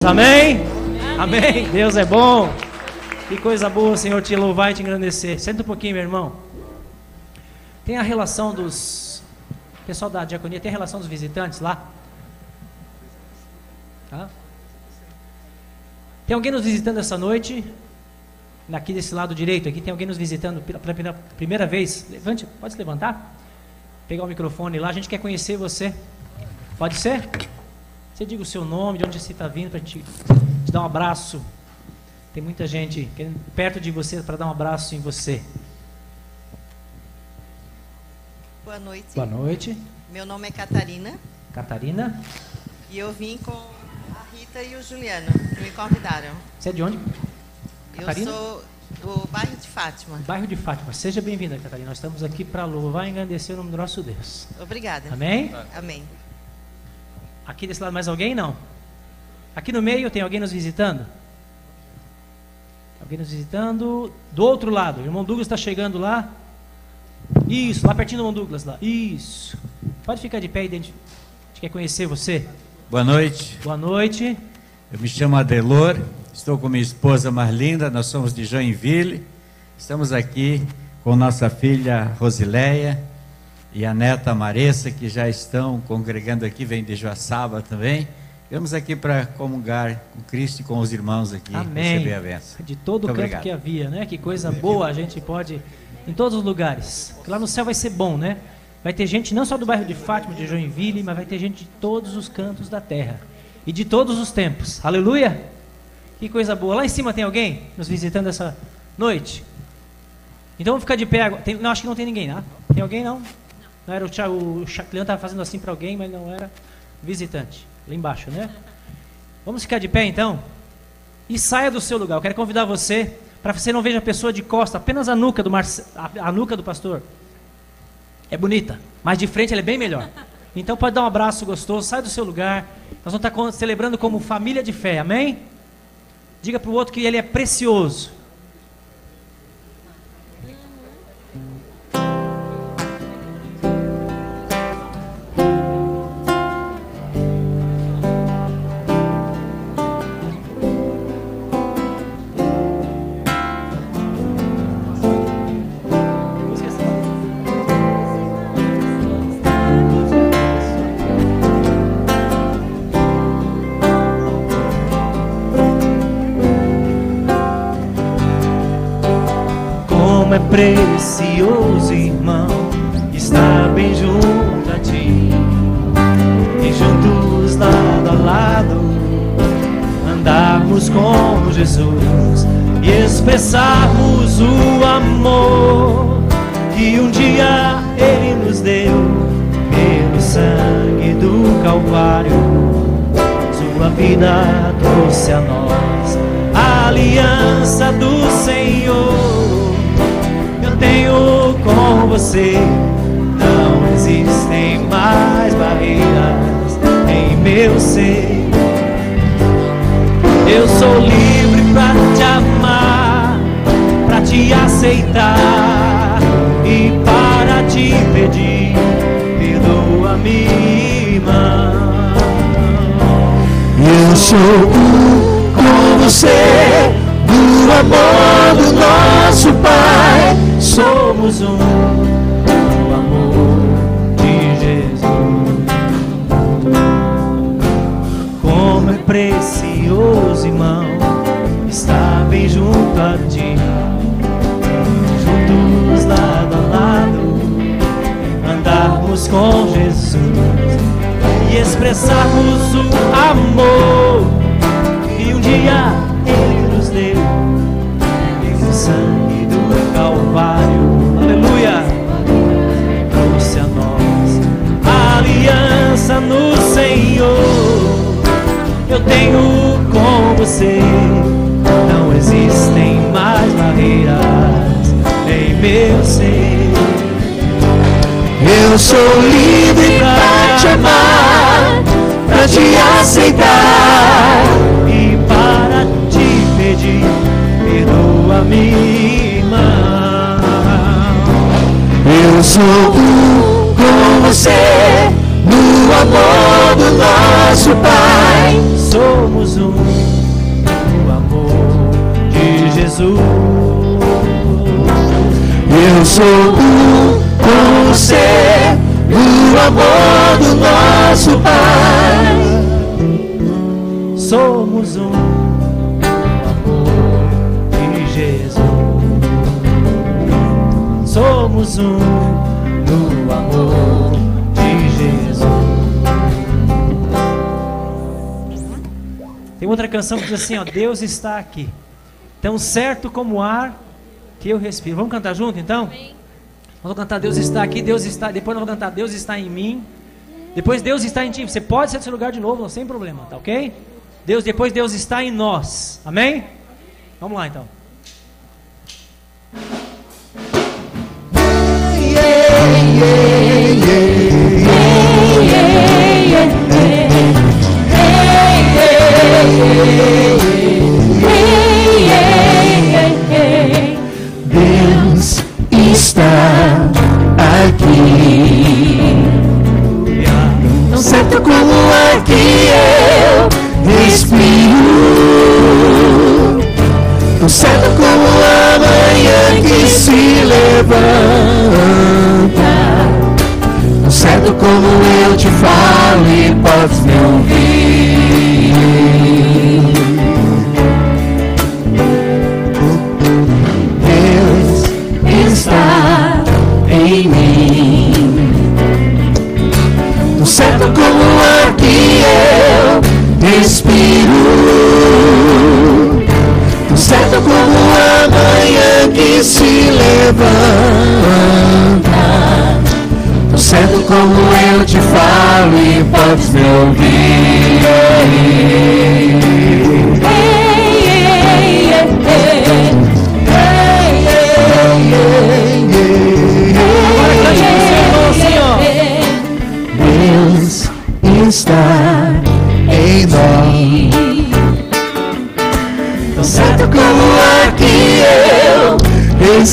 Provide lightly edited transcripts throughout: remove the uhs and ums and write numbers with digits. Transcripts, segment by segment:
Amém? Amém. Deus é bom. Que coisa boa, Senhor, te louvar e te engrandecer. Senta um pouquinho, meu irmão. Tem a relação dos... Pessoal da diaconia, tem a relação dos visitantes lá? Tá? Tem alguém nos visitando essa noite? Aqui desse lado direito, aqui tem alguém nos visitando pela primeira vez? Levante, pode se levantar? Pegar o microfone lá, a gente quer conhecer você. Pode ser? Você diga o seu nome, de onde você está vindo, para a gente te dar um abraço. Tem muita gente querendo perto de você para dar um abraço em você. Boa noite. Boa noite. Meu nome é Catarina. Catarina. E eu vim com a Rita e o Juliano, que me convidaram. Você é de onde? Catarina? Eu sou do bairro de Fátima. Bairro de Fátima. Seja bem-vinda, Catarina. Nós estamos aqui para louvar e engrandecer o nome do nosso Deus. Obrigada. Amém? Amém. Aqui desse lado mais alguém? Não. Aqui no meio tem alguém nos visitando? Alguém nos visitando. Do outro lado, o irmão Douglas está chegando lá. Isso, lá pertinho do irmão Douglas lá. Isso. Pode ficar de pé, a gente quer conhecer você. Boa noite. Boa noite. Eu me chamo Adelor, estou com minha esposa Marlinda, nós somos de Joinville. Estamos aqui com nossa filha Rosileia e a neta Maressa, que já estão congregando aqui, vem de Joaçaba também. Vamos aqui para comungar com Cristo e com os irmãos aqui. Amém. Receber a bênção. De todo o canto obrigado. que havia, né? Que coisa boa, a gente pode, em todos os lugares. Porque lá no céu vai ser bom, né? Vai ter gente não só do bairro de Fátima, de Joinville, mas vai ter gente de todos os cantos da terra. E de todos os tempos. Aleluia! Que coisa boa. Lá em cima tem alguém nos visitando essa noite? Então vamos ficar de pé agora. Não, acho que não tem ninguém, né? Tem alguém não? Não era o Leandro estava fazendo assim para alguém, mas não era visitante. Lá embaixo, né? Vamos ficar de pé então? E saia do seu lugar. Eu quero convidar você, para você não veja a pessoa de costa, apenas a nuca a nuca do pastor. É bonita, mas de frente ela é bem melhor. Então pode dar um abraço gostoso, sai do seu lugar. Nós vamos estar celebrando como família de fé, amém? Diga para o outro que ele é precioso. É precioso, irmão, estar bem junto a ti, e juntos lado a lado andarmos com Jesus e expressarmos o amor que um dia Ele nos deu pelo sangue do Calvário. Sua vida trouxe a nós a aliança do Senhor. Tenho com você, não existem mais barreiras em meu ser. Eu sou livre para te amar, para te aceitar e para te pedir, perdoa-me, irmão. Eu sou um com você, do amor do nosso Pai. Somos um no amor de Jesus. Como é precioso, irmão, estar bem junto a ti, juntos lado a lado, andarmos com Jesus e expressarmos o amor que um dia Ele nos deu pelo sangue do Calvário. Aleluia! Trouxe a nós a aliança no Senhor. Eu tenho com você, não existem mais barreiras em meu ser. Eu sou livre para te amar, para te aceitar e para te pedir, perdoa-me, irmão. Eu sou um com você, no amor do nosso Pai. Somos um Jesus. Eu sou um com você, no amor do nosso Pai. Somos um no amor de Jesus. Somos um no amor de Jesus. Tem outra canção que diz assim, ó, Deus está aqui, tão certo como o ar que eu respiro. Vamos cantar junto então? Vamos cantar Deus está aqui, Deus está. Depois nós vamos cantar Deus está em mim. Depois Deus está em ti. Você pode sair do seu lugar de novo, sem problema, tá ok? Depois Deus está em nós. Amém? Vamos lá então. Deus está aqui, tão certo como o ar que eu respiro, tão certo como a manhã que se levanta, tão certo como eu te falo e podes me ouvir. Deus está em mim, tão certo como o ar que eu respiro, tão certo como a manhã que se levanta, tão certo como eu te falo e podes me ouvir. Deus está em nós, tão certo como o ar que eu respiro,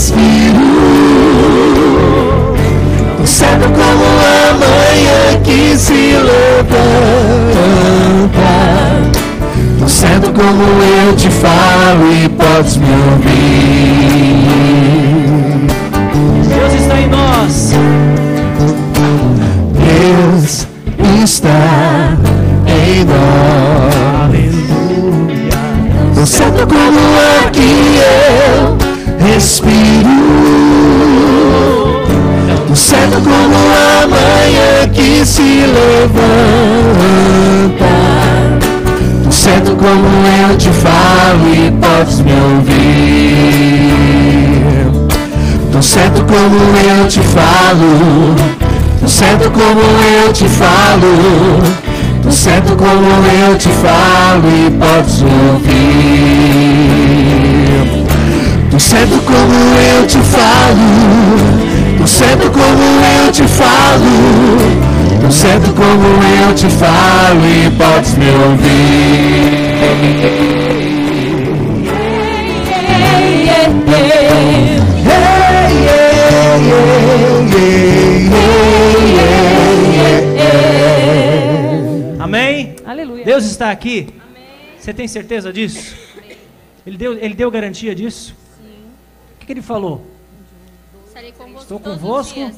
tão certo como a manhã que se levanta, tão certo como eu te falo e podes me ouvir. Deus está em nós. Deus está em nós. Aleluia. Tão certo como o ar que eu respiro, tão certo como a manhã que se levanta, tão certo como eu te falo e podes me ouvir. Tão certo como eu te falo, tão certo como eu te falo, tão certo como eu te falo e podes ouvir. Tão certo como eu te falo, tão certo como eu te falo, tão certo como eu te falo e podes me ouvir. Amém? Aleluia. Deus está aqui? Amém. Você tem certeza disso? Ele deu garantia disso? Sim. O que ele falou? Estarei convosco Estou todos os convosco dias.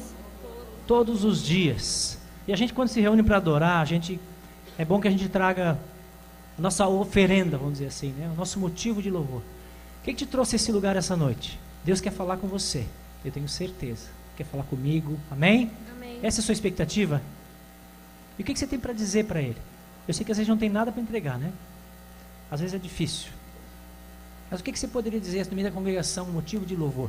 todos os dias. E a gente, quando se reúne para adorar, é bom que a gente traga a nossa oferenda, vamos dizer assim, né? O nosso motivo de louvor. O que te trouxe a esse lugar essa noite? Deus quer falar com você, eu tenho certeza. Quer falar comigo, amém? Amém. Essa é a sua expectativa? E o que você tem para dizer para Ele? Eu sei que às vezes não tem nada para entregar, né? Às vezes é difícil. Mas o que você poderia dizer no meio da congregação, um motivo de louvor?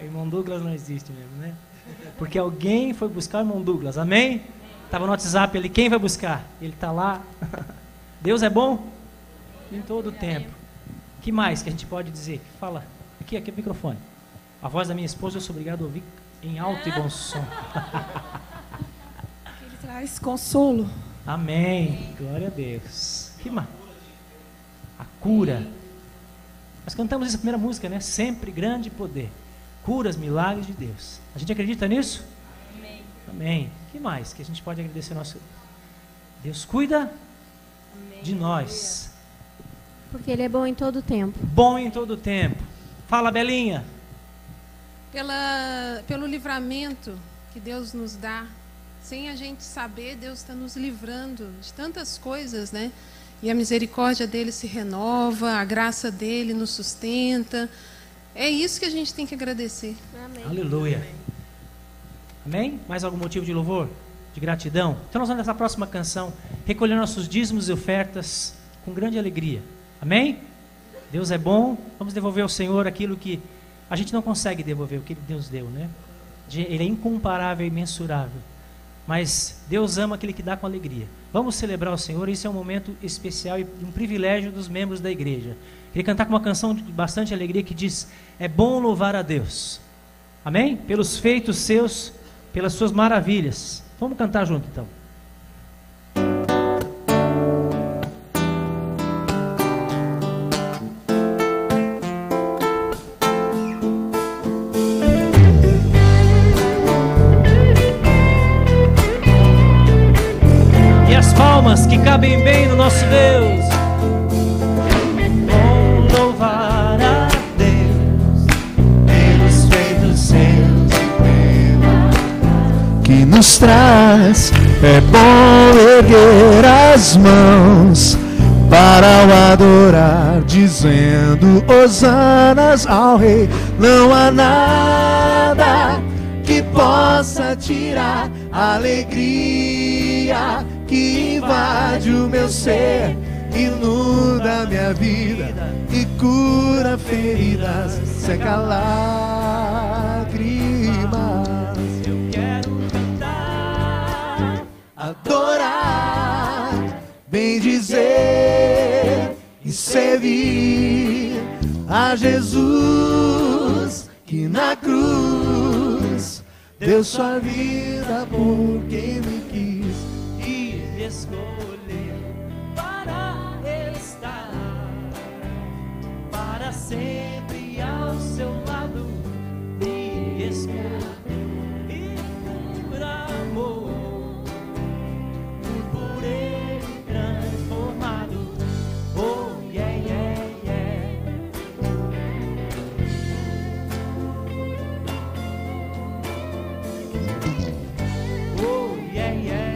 Irmão Douglas não existe mesmo, né? Porque alguém foi buscar o irmão Douglas, amém? Estava no WhatsApp ali, quem vai buscar? Ele está lá. Deus é bom? Em todo o tempo. O que mais que a gente pode dizer? Fala, aqui é o microfone. A voz da minha esposa eu sou obrigado a ouvir em alto e bom som. Ele traz consolo. Amém, glória a Deus. Que mais? A cura. Nós cantamos essa primeira música, né? Sempre grande poder. Curas, milagres de Deus. A gente acredita nisso? Amém. Amém. Que mais que a gente pode agradecer ao nosso Deus? Cuida de nós. Porque Ele é bom em todo tempo. Bom em todo tempo. Fala, Belinha. Pelo livramento que Deus nos dá, sem a gente saber, Deus está nos livrando de tantas coisas, né? E a misericórdia dele se renova, a graça dele nos sustenta. É isso que a gente tem que agradecer. Amém. Aleluia. Amém? Mais algum motivo de louvor? De gratidão? Então nós vamos nessa próxima canção recolher nossos dízimos e ofertas com grande alegria. Amém? Deus é bom. Vamos devolver ao Senhor aquilo que a gente não consegue devolver, o que Deus deu, né? Ele é incomparável e imensurável. Mas Deus ama aquele que dá com alegria. Vamos celebrar o Senhor. Isso é um momento especial e um privilégio dos membros da igreja. Queria cantar com uma canção de bastante alegria que diz: é bom louvar a Deus. Amém? Pelos feitos seus, pelas suas maravilhas. Vamos cantar junto então. Que cabem bem no nosso Deus. Bom louvar a Deus pelos feitos seus e pela que nos traz. É bom erguer as mãos para o adorar, dizendo hosanas ao Rei. Não há nada que possa tirar a alegria que invade o meu ser, inunda minha vida e cura feridas, seca lágrimas. Eu quero cantar, Adorar, bendizer e servir a Jesus que na cruz deu sua vida por quem me quis. escolheu para estar para sempre ao seu lado, me escolheu e por amor, por ele transformado. Oh yeah, yeah, yeah. Oh yeah, yeah.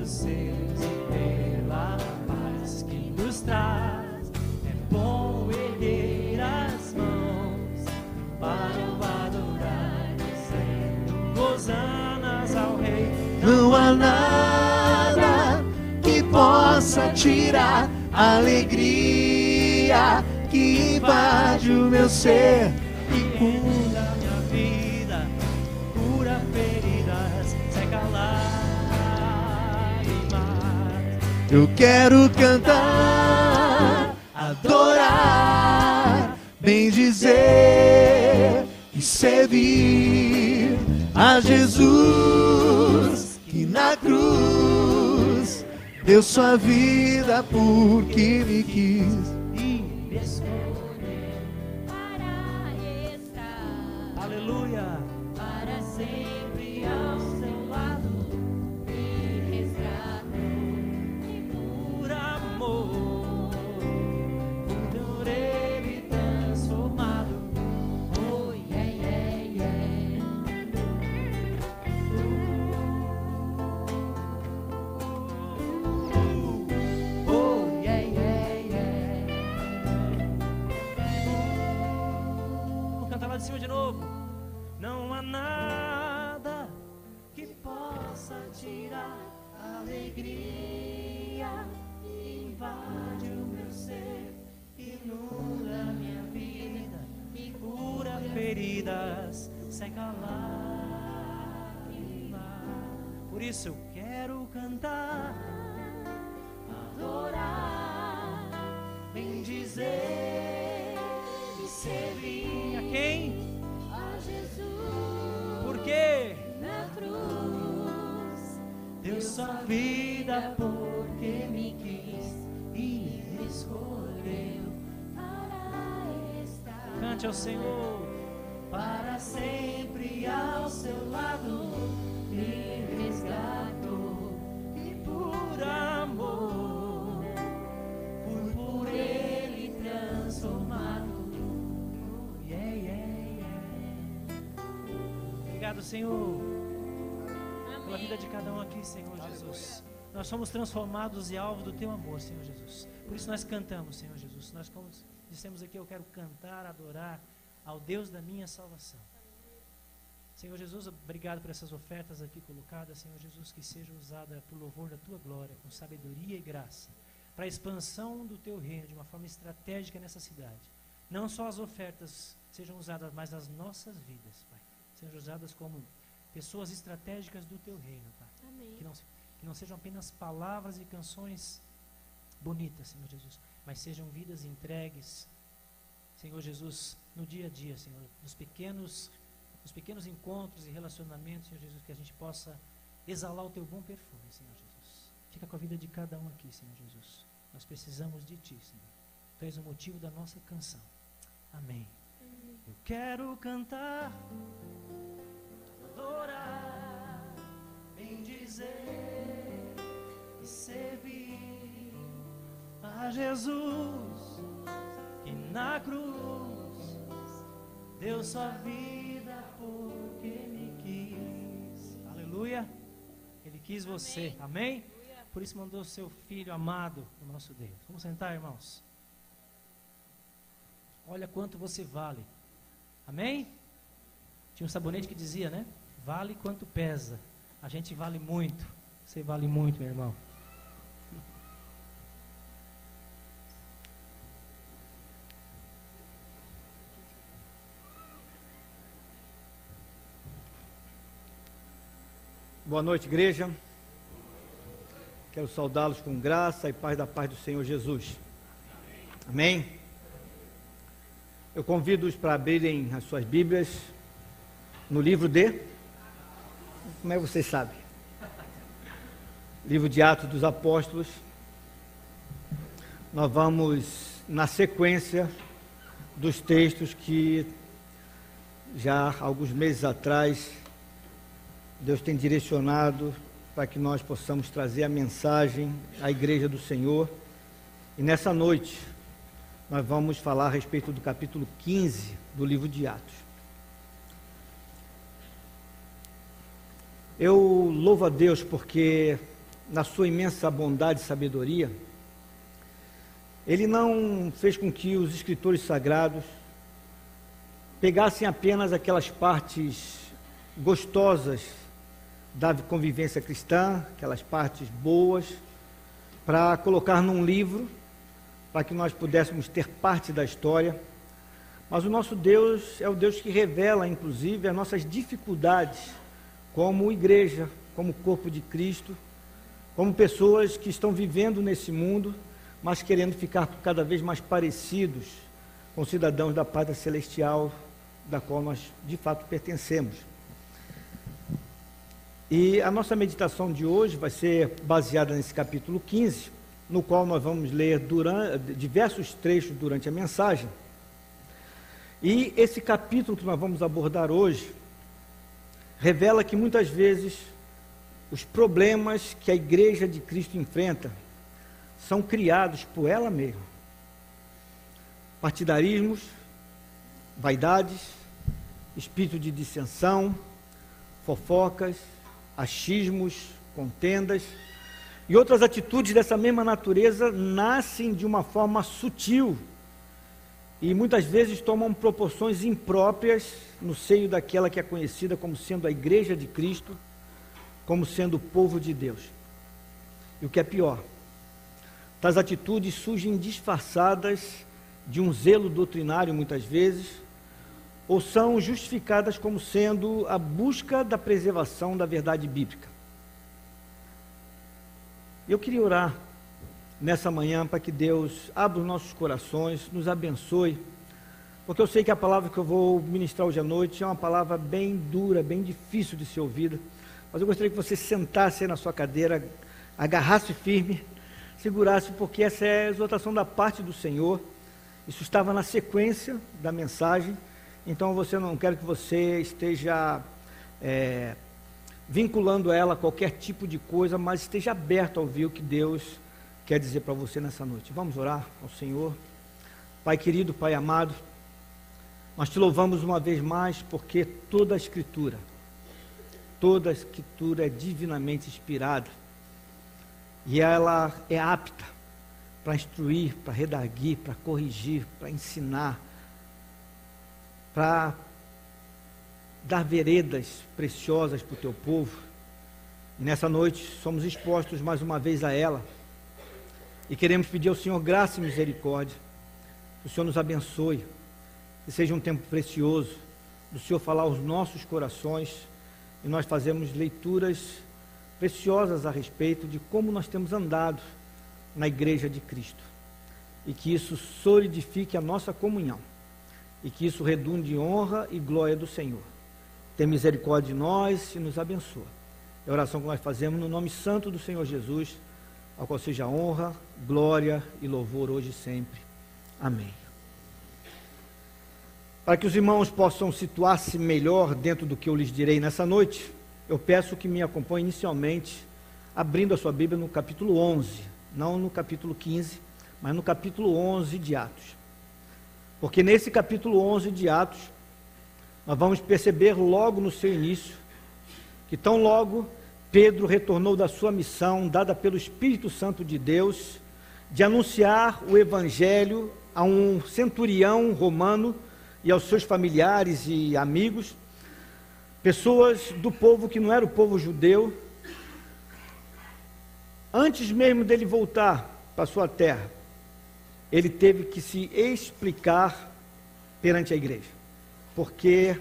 Seus e pela paz que nos traz, é bom erguer as mãos para o adorar, dizendo hosanas ao Rei. Não há nada que possa tirar a alegria que invade o meu ser e cura minha vida, cura feridas, seca lágrimas. Eu quero cantar, adorar, bendizer e servir a Jesus que na cruz deu sua vida porque me quis e me escolheu para estar, aleluia, para sempre ao seu lado, me resgatou. por amor, por ele transformado. Oh yeah, yeah, yeah. Oh yeah, yeah, yeah. Vou cantar lá de cima de novo. Não há nada que possa tirar a alegria que invade o meu ser, inunda a minha vida, me cura feridas, seca lágrimas. Por isso eu quero cantar, adorar, bendizer e servir a quem? A Jesus Por quê? na cruz, Deu sua vida porque me quis e me escolheu. para ao Senhor. Para sempre ao seu lado me resgatou, E por amor, fui por ele transformado. yeah, yeah, yeah. Obrigado, Senhor, pela vida de cada um aqui, Senhor Jesus. Nós somos transformados e alvo do Teu amor, Senhor Jesus. Por isso nós cantamos, Senhor Jesus. Nós, como dissemos aqui, eu quero cantar, adorar ao Deus da minha salvação. Senhor Jesus, obrigado por essas ofertas aqui colocadas, Senhor Jesus, que sejam usadas por louvor da Tua glória, com sabedoria e graça, para a expansão do Teu reino de uma forma estratégica nessa cidade. Não só as ofertas sejam usadas, mas as nossas vidas, Pai, sejam usadas como pessoas estratégicas do Teu reino, Pai. Amém. Que não sejam apenas palavras e canções bonitas, Senhor Jesus, mas sejam vidas entregues, Senhor Jesus, no dia a dia, Senhor, nos pequenos encontros e relacionamentos, Senhor Jesus, que a gente possa exalar o Teu bom perfume, Senhor Jesus. Fica com a vida de cada um aqui, Senhor Jesus. Nós precisamos de Ti, Senhor. Tu és o motivo da nossa canção. Amém. Eu quero cantar, adorar, bendizer e servir a Jesus, que na cruz deu sua vida porque me quis. Aleluia. Ele quis você. Amém? Por isso mandou o seu Filho amado, o nosso Deus. Vamos sentar, irmãos. Olha quanto você vale. Amém? Tinha um sabonete que dizia, né? Vale quanto pesa. A gente vale muito. Você vale muito, meu irmão. Boa noite, igreja. Quero saudá-los com graça e paz da paz do Senhor Jesus. Amém? Eu convido-os para abrirem as suas Bíblias no livro de... Como é que vocês sabem? Livro de Atos dos Apóstolos. Nós vamos na sequência dos textos que já há alguns meses atrás Deus tem direcionado para que nós possamos trazer a mensagem à Igreja do Senhor. E nessa noite, nós vamos falar a respeito do capítulo 15 do livro de Atos. Eu louvo a Deus porque, na sua imensa bondade e sabedoria, Ele não fez com que os escritores sagrados pegassem apenas aquelas partes gostosas da convivência cristã, aquelas partes boas, para colocar num livro, para que nós pudéssemos ter parte da história. Mas o nosso Deus é o Deus que revela, inclusive, as nossas dificuldades como igreja, como corpo de Cristo, como pessoas que estão vivendo nesse mundo, mas querendo ficar cada vez mais parecidos com cidadãos da pátria celestial, da qual nós de fato pertencemos. E a nossa meditação de hoje vai ser baseada nesse capítulo 15, no qual nós vamos ler diversos trechos durante a mensagem. E esse capítulo que nós vamos abordar hoje revela que muitas vezes os problemas que a Igreja de Cristo enfrenta são criados por ela mesma. Partidarismos, vaidades, espírito de dissensão, fofocas, achismos, contendas e outras atitudes dessa mesma natureza nascem de uma forma sutil e muitas vezes tomam proporções impróprias no seio daquela que é conhecida como sendo a Igreja de Cristo, como sendo o povo de Deus. E o que é pior, tais atitudes surgem disfarçadas de um zelo doutrinário muitas vezes, ou são justificadas como sendo a busca da preservação da verdade bíblica. Eu queria orar nessa manhã para que Deus abra os nossos corações, nos abençoe, porque eu sei que a palavra que eu vou ministrar hoje à noite é uma palavra bem dura, bem difícil de ser ouvida, mas eu gostaria que você sentasse aí na sua cadeira, agarrasse firme, segurasse, porque essa é a exortação da parte do Senhor, Isso estava na sequência da mensagem, então não quero que você esteja vinculando ela a qualquer tipo de coisa, mas esteja aberto a ouvir o que Deus quer dizer para você nessa noite. Vamos orar ao Senhor. Pai querido, Pai amado, nós te louvamos uma vez mais porque toda a Escritura é divinamente inspirada e ela é apta para instruir, para redarguir, para corrigir, para ensinar, para dar veredas preciosas para o teu povo. E nessa noite somos expostos mais uma vez a ela e queremos pedir ao Senhor graça e misericórdia, que o Senhor nos abençoe, que seja um tempo precioso do Senhor falar aos nossos corações, e nós fazemos leituras preciosas a respeito de como nós temos andado na igreja de Cristo, e que isso solidifique a nossa comunhão, e que isso redunde em honra e glória do Senhor. Tem misericórdia de nós e nos abençoa. É a oração que nós fazemos no nome santo do Senhor Jesus, ao qual seja honra, glória e louvor hoje e sempre. Amém. Para que os irmãos possam situar-se melhor dentro do que eu lhes direi nessa noite, eu peço que me acompanhe inicialmente abrindo a sua Bíblia no capítulo 11, não no capítulo 15, mas no capítulo 11 de Atos. Porque nesse capítulo 11 de Atos, nós vamos perceber logo no seu início, que tão logo Pedro retornou da sua missão, dada pelo Espírito Santo de Deus, de anunciar o Evangelho a um centurião romano e aos seus familiares e amigos, pessoas do povo que não era o povo judeu. Antes mesmo dele voltar para a sua terra, ele teve que se explicar perante a igreja, porque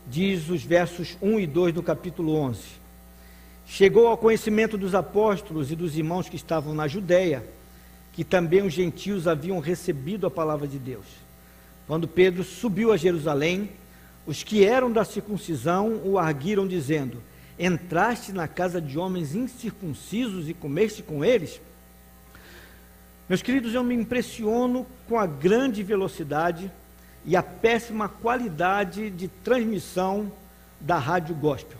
diz os versos 1 e 2 do capítulo 11: chegou ao conhecimento dos apóstolos e dos irmãos que estavam na Judéia, que também os gentios haviam recebido a palavra de Deus. Quando Pedro subiu a Jerusalém, os que eram da circuncisão o arguiram, dizendo: entraste na casa de homens incircuncisos e comeste com eles? Meus queridos, eu me impressiono com a grande velocidade e a péssima qualidade de transmissão da rádio gospel,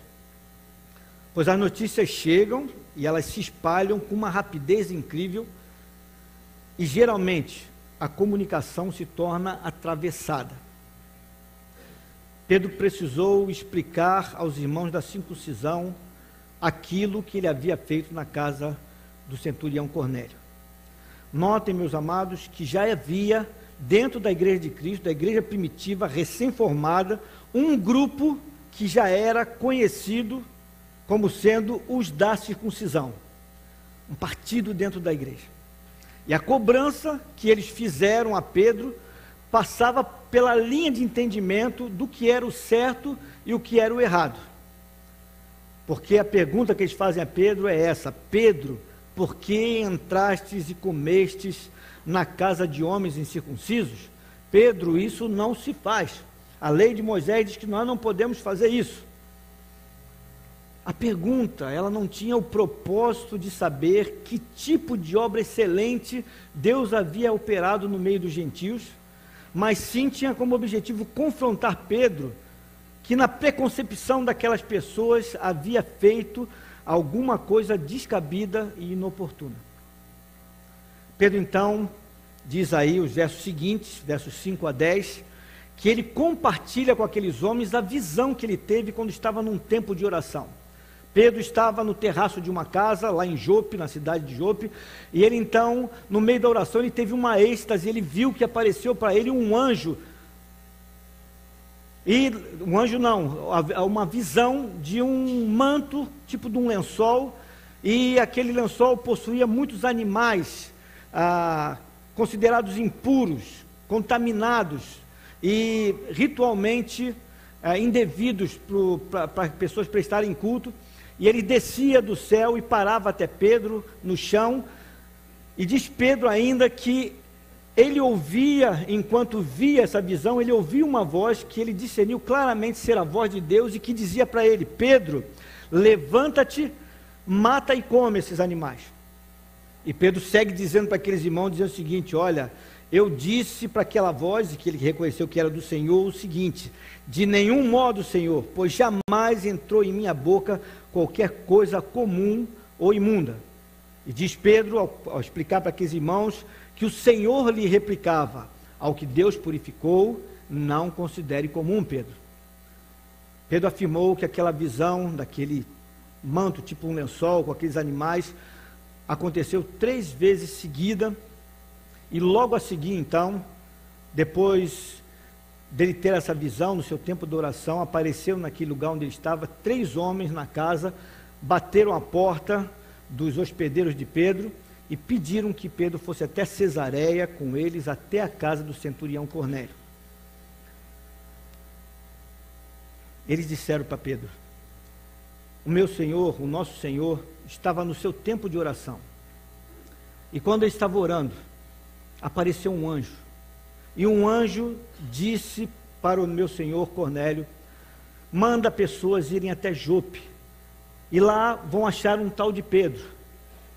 pois as notícias chegam e elas se espalham com uma rapidez incrível, e geralmente a comunicação se torna atravessada. Pedro precisou explicar aos irmãos da circuncisão aquilo que ele havia feito na casa do centurião Cornélio. Notem, meus amados, que já havia dentro da igreja de Cristo, da igreja primitiva, recém-formada, um grupo que já era conhecido como sendo os da circuncisão, um partido dentro da igreja. E a cobrança que eles fizeram a Pedro passava pela linha de entendimento do que era o certo e o que era o errado. Porque a pergunta que eles fazem a Pedro é essa: Pedro, por que entrastes e comestes na casa de homens incircuncisos? Pedro, isso não se faz. A lei de Moisés diz que nós não podemos fazer isso. A pergunta, ela não tinha o propósito de saber que tipo de obra excelente Deus havia operado no meio dos gentios, mas sim tinha como objetivo confrontar Pedro, que na preconcepção daquelas pessoas havia feito alguma coisa descabida e inoportuna. Pedro então diz aí os versos seguintes, versos 5 a 10, que ele compartilha com aqueles homens a visão que ele teve quando estava num tempo de oração. Pedro estava no terraço de uma casa, lá em Jope, na cidade de Jope, e ele então, no meio da oração, ele teve uma êxtase, ele viu que apareceu para ele um anjo, e um anjo não, uma visão de um manto, tipo de um lençol, e aquele lençol possuía muitos animais, considerados impuros, contaminados, e ritualmente indevidos para pessoas prestarem culto. E ele descia do céu e parava até Pedro no chão, e diz Pedro ainda que ele ouvia, enquanto via essa visão, ele ouvia uma voz que ele discerniu claramente ser a voz de Deus, e que dizia para ele: Pedro, levanta-te, mata e come esses animais. E Pedro segue dizendo para aqueles irmãos, dizendo o seguinte: olha, eu disse para aquela voz, que ele reconheceu que era do Senhor, o seguinte: de nenhum modo, Senhor, pois jamais entrou em minha boca qualquer coisa comum ou imunda. E diz Pedro, ao explicar para aqueles irmãos, que o Senhor lhe replicava: ao que Deus purificou, não considere comum, Pedro. Pedro afirmou que aquela visão daquele manto, tipo um lençol, com aqueles animais, aconteceu 3 vezes seguida, e logo a seguir, então, depois dele ter essa visão, no seu tempo de oração, apareceu naquele lugar onde ele estava 3 homens na casa, bateram a porta dos hospedeiros de Pedro e pediram que Pedro fosse até Cesareia com eles, até a casa do centurião Cornélio. Eles disseram para Pedro: o meu Senhor, o nosso Senhor, estava no seu tempo de oração. E quando ele estava orando, apareceu um anjo. E um anjo disse para o meu Senhor Cornélio: manda pessoas irem até Jope, e lá vão achar um tal de Pedro.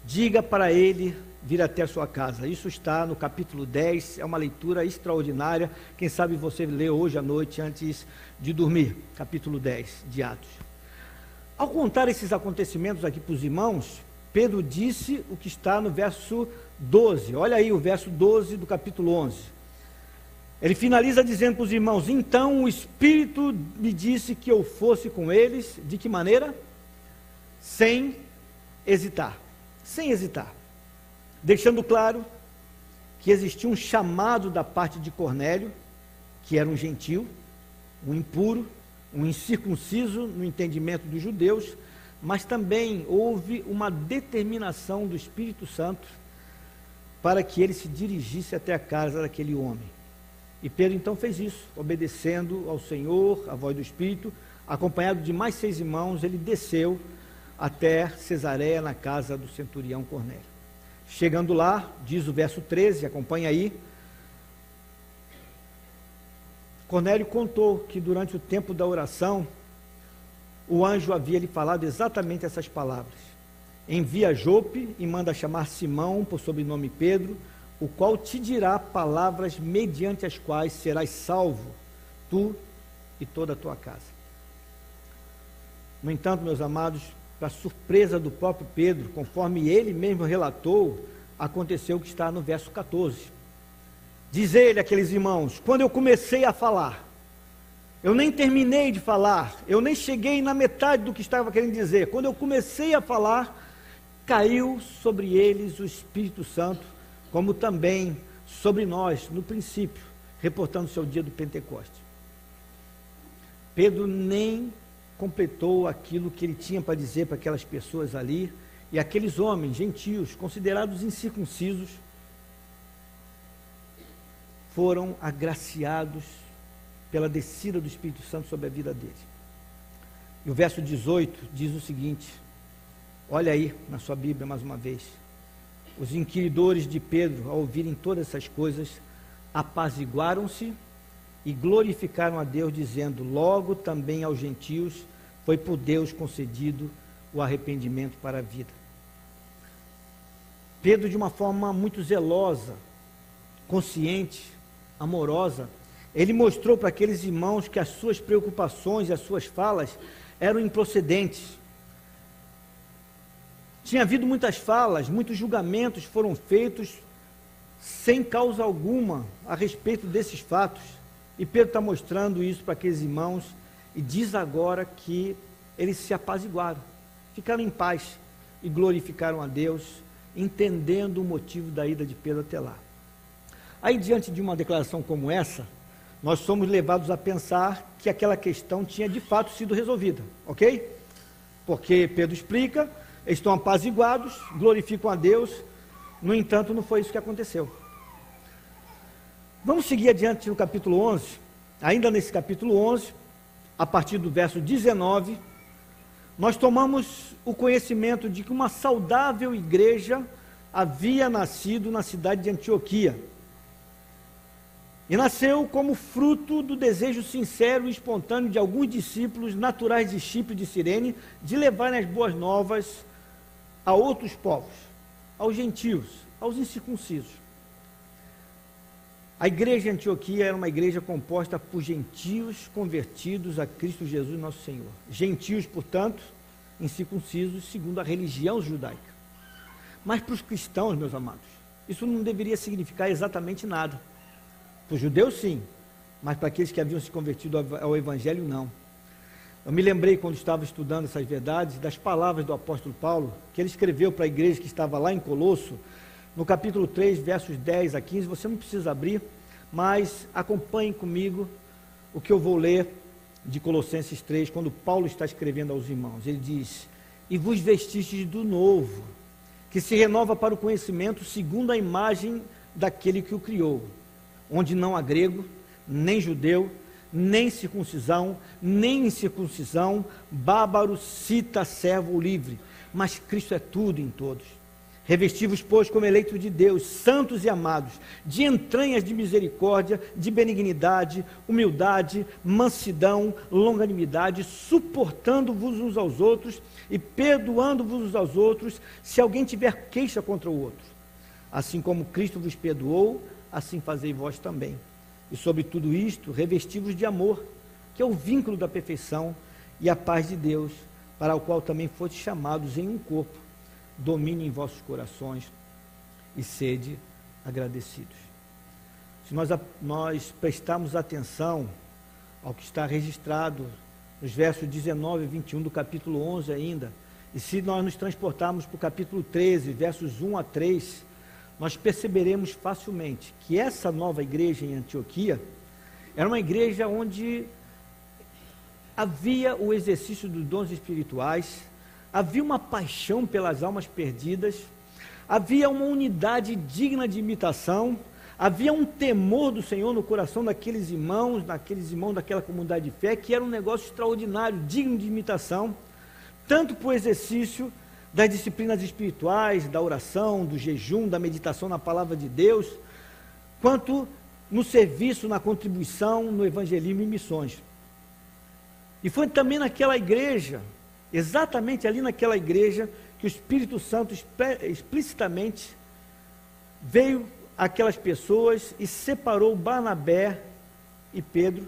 Diga para ele vir até a sua casa. Isso está no capítulo 10, é uma leitura extraordinária. Quem sabe você lê hoje à noite antes de dormir. Capítulo 10 de Atos. Ao contar esses acontecimentos aqui para os irmãos, Pedro disse o que está no verso 12. Olha aí o verso 12 do capítulo 11. Ele finaliza dizendo para os irmãos: então o Espírito me disse que eu fosse com eles. De que maneira? Sem hesitar. Sem hesitar. Deixando claro que existia um chamado da parte de Cornélio, que era um gentil, um impuro, um incircunciso no entendimento dos judeus, mas também houve uma determinação do Espírito Santo para que ele se dirigisse até a casa daquele homem. E Pedro então fez isso, obedecendo ao Senhor, à voz do Espírito, acompanhado de mais 6 irmãos, ele desceu até Cesareia, na casa do centurião Cornélio. Chegando lá, diz o verso 13, acompanha aí, Cornélio contou que durante o tempo da oração, o anjo havia lhe falado exatamente essas palavras: envia a Jope e manda chamar Simão, por sobrenome Pedro, o qual te dirá palavras mediante as quais serás salvo, tu e toda a tua casa. No entanto, meus amados, para surpresa do próprio Pedro, conforme ele mesmo relatou, aconteceu o que está no verso 14. Diz ele àqueles irmãos: quando eu comecei a falar, eu nem terminei de falar, eu nem cheguei na metade do que estava querendo dizer. Quando eu comecei a falar, caiu sobre eles o Espírito Santo, como também sobre nós, no princípio, reportando-se ao dia do Pentecostes. Pedro nem completou aquilo que ele tinha para dizer para aquelas pessoas ali, e aqueles homens gentios, considerados incircuncisos, foram agraciados pela descida do Espírito Santo sobre a vida dele. E o verso 18 diz o seguinte, olha aí na sua Bíblia mais uma vez: os inquiridores de Pedro, ao ouvirem todas essas coisas, apaziguaram-se e glorificaram a Deus, dizendo: logo também aos gentios foi por Deus concedido o arrependimento para a vida. Pedro, de uma forma muito zelosa, consciente, amorosa, ele mostrou para aqueles irmãos que as suas preocupações e as suas falas eram improcedentes. Tinha havido muitas falas, muitos julgamentos foram feitos sem causa alguma a respeito desses fatos. E Pedro está mostrando isso para aqueles irmãos e diz agora que eles se apaziguaram, ficaram em paz e glorificaram a Deus, entendendo o motivo da ida de Pedro até lá. Aí, diante de uma declaração como essa, nós somos levados a pensar que aquela questão tinha de fato sido resolvida, ok? Porque Pedro explica, eles estão apaziguados, glorificam a Deus, no entanto, não foi isso que aconteceu. Vamos seguir adiante no capítulo 11, ainda nesse capítulo 11, a partir do verso 19, nós tomamos o conhecimento de que uma saudável igreja havia nascido na cidade de Antioquia. E nasceu como fruto do desejo sincero e espontâneo de alguns discípulos naturais de Chipre e de Cirene, de levarem as boas novas a outros povos, aos gentios, aos incircuncisos. A igreja de Antioquia era uma igreja composta por gentios convertidos a Cristo Jesus, nosso Senhor. Gentios, portanto, incircuncisos, segundo a religião judaica. Mas para os cristãos, meus amados, isso não deveria significar exatamente nada. Para os judeus, sim, mas para aqueles que haviam se convertido ao Evangelho, não. Eu me lembrei, quando estava estudando essas verdades, das palavras do apóstolo Paulo, que ele escreveu para a igreja que estava lá em Colosso, no capítulo 3, versos 10 a 15, você não precisa abrir, mas acompanhe comigo o que eu vou ler de Colossenses 3, quando Paulo está escrevendo aos irmãos. Ele diz: e vos vestistes do novo, que se renova para o conhecimento segundo a imagem daquele que o criou, onde não há grego, nem judeu, nem circuncisão, nem incircuncisão, bárbaro, cita, servo ou livre, mas Cristo é tudo em todos. Revesti-vos, pois, como eleitos de Deus, santos e amados, de entranhas de misericórdia, de benignidade, humildade, mansidão, longanimidade, suportando-vos uns aos outros e perdoando-vos uns aos outros, se alguém tiver queixa contra o outro. Assim como Cristo vos perdoou, assim fazei vós também. E sobre tudo isto, revesti-vos de amor, que é o vínculo da perfeição, e a paz de Deus, para o qual também fostes chamados em um corpo. Domine em vossos corações e sede agradecidos. Se nós prestarmos atenção ao que está registrado nos versos 19 e 21 do capítulo 11 ainda, e se nós nos transportarmos para o capítulo 13, versos 1 a 3, nós perceberemos facilmente que essa nova igreja em Antioquia era uma igreja onde havia o exercício dos dons espirituais, havia uma paixão pelas almas perdidas, havia uma unidade digna de imitação, havia um temor do Senhor no coração daqueles irmãos daquela comunidade de fé, que era um negócio extraordinário, digno de imitação, tanto para o exercício das disciplinas espirituais, da oração, do jejum, da meditação na palavra de Deus, quanto no serviço, na contribuição, no evangelismo e missões. E foi também naquela igreja, exatamente ali naquela igreja, que o Espírito Santo explicitamente veio àquelas pessoas e separou Barnabé e Pedro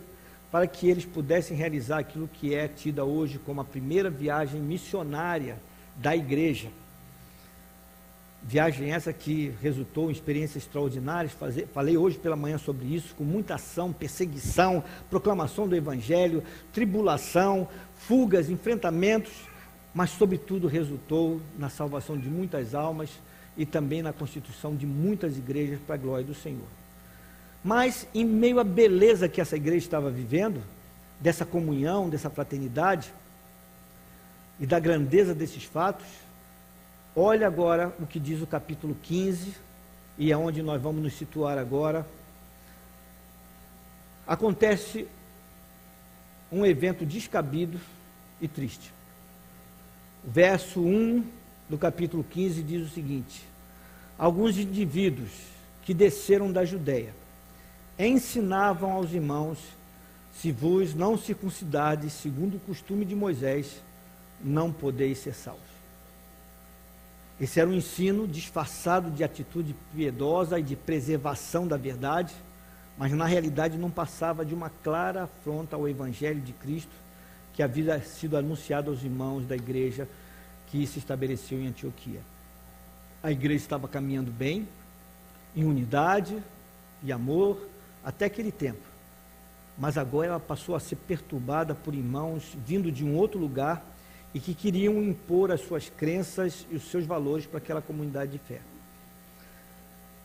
para que eles pudessem realizar aquilo que é tida hoje como a primeira viagem missionária da igreja. Viagem essa que resultou em experiências extraordinárias. Falei hoje pela manhã sobre isso, com muita ação, perseguição, proclamação do Evangelho, tribulação, fugas, enfrentamentos, mas sobretudo resultou na salvação de muitas almas e também na constituição de muitas igrejas para a glória do Senhor. Mas em meio à beleza que essa igreja estava vivendo, dessa comunhão, dessa fraternidade e da grandeza desses fatos, olha agora o que diz o capítulo 15, e é onde nós vamos nos situar agora. Acontece um evento descabido e triste. O verso 1 do capítulo 15 diz o seguinte: alguns indivíduos que desceram da Judéia ensinavam aos irmãos: se vos não circuncidardes segundo o costume de Moisés, não podeis ser salvos. Esse era um ensino disfarçado de atitude piedosa e de preservação da verdade, mas na realidade não passava de uma clara afronta ao Evangelho de Cristo, que havia sido anunciado aos irmãos da igreja que se estabeleceu em Antioquia. A igreja estava caminhando bem, em unidade e amor, até aquele tempo. Mas agora ela passou a ser perturbada por irmãos vindo de um outro lugar e que queriam impor as suas crenças e os seus valores para aquela comunidade de fé.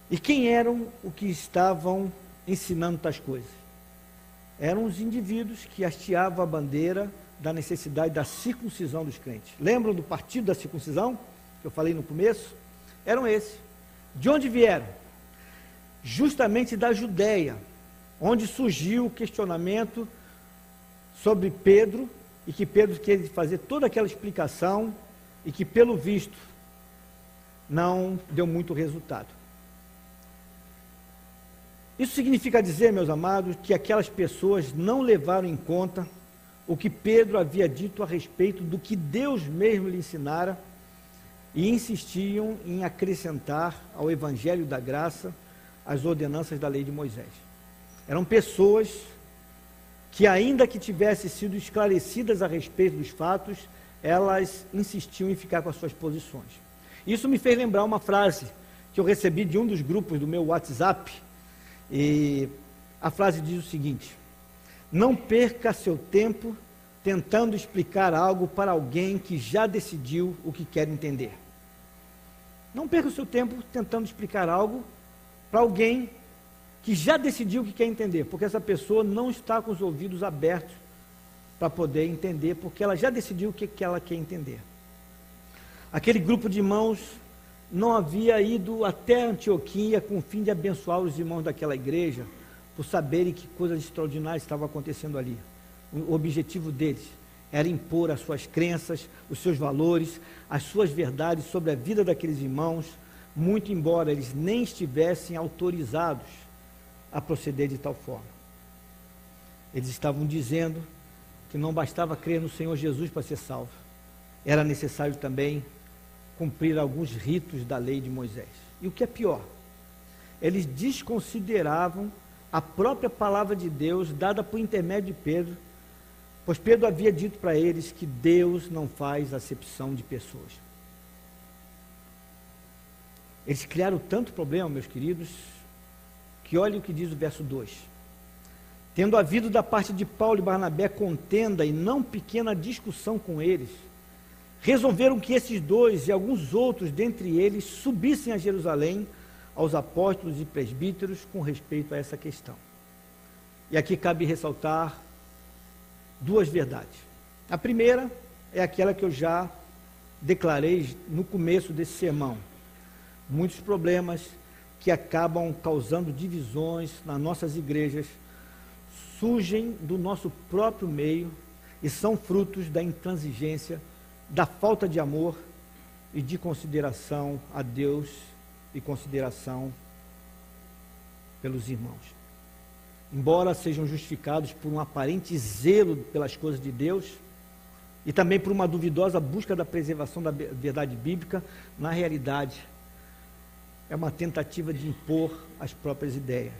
E quem eram os que estavam ensinando tais coisas? Eram os indivíduos que hasteavam a bandeira da necessidade da circuncisão dos crentes. Lembram do partido da circuncisão, que eu falei no começo? Eram esses. De onde vieram? Justamente da Judéia, onde surgiu o questionamento sobre Pedro, e que Pedro queria fazer toda aquela explicação, e que, pelo visto, não deu muito resultado. Isso significa dizer, meus amados, que aquelas pessoas não levaram em conta o que Pedro havia dito a respeito do que Deus mesmo lhe ensinara, e insistiam em acrescentar ao Evangelho da Graça as ordenanças da lei de Moisés. Eram pessoas que, ainda que tivessem sido esclarecidas a respeito dos fatos, elas insistiam em ficar com as suas posições. Isso me fez lembrar uma frase que eu recebi de um dos grupos do meu WhatsApp, e a frase diz o seguinte: não perca seu tempo tentando explicar algo para alguém que já decidiu o que quer entender. Não perca o seu tempo tentando explicar algo para alguém que já decidiu o que quer entender, porque essa pessoa não está com os ouvidos abertos para poder entender, porque ela já decidiu o que ela quer entender. Aquele grupo de irmãos não havia ido até Antioquia com o fim de abençoar os irmãos daquela igreja, por saberem que coisas extraordinárias estavam acontecendo ali. O objetivo deles era impor as suas crenças, os seus valores, as suas verdades sobre a vida daqueles irmãos, muito embora eles nem estivessem autorizados a proceder de tal forma. Eles estavam dizendo que não bastava crer no Senhor Jesus para ser salvo, era necessário também cumprir alguns ritos da lei de Moisés. E o que é pior, eles desconsideravam a própria palavra de Deus dada por intermédio de Pedro, pois Pedro havia dito para eles que Deus não faz acepção de pessoas. Eles criaram tanto problema, meus queridos, que olhem o que diz o verso 2. Tendo havido da parte de Paulo e Barnabé contenda e não pequena discussão com eles, resolveram que esses dois e alguns outros dentre eles subissem a Jerusalém aos apóstolos e presbíteros com respeito a essa questão. E aqui cabe ressaltar duas verdades. A primeira é aquela que eu já declarei no começo desse sermão. Muitos problemas que acabam causando divisões nas nossas igrejas surgem do nosso próprio meio e são frutos da intransigência, da falta de amor e de consideração a Deus e consideração pelos irmãos. Embora sejam justificados por um aparente zelo pelas coisas de Deus e também por uma duvidosa busca da preservação da verdade bíblica, na realidade é uma tentativa de impor as próprias ideias.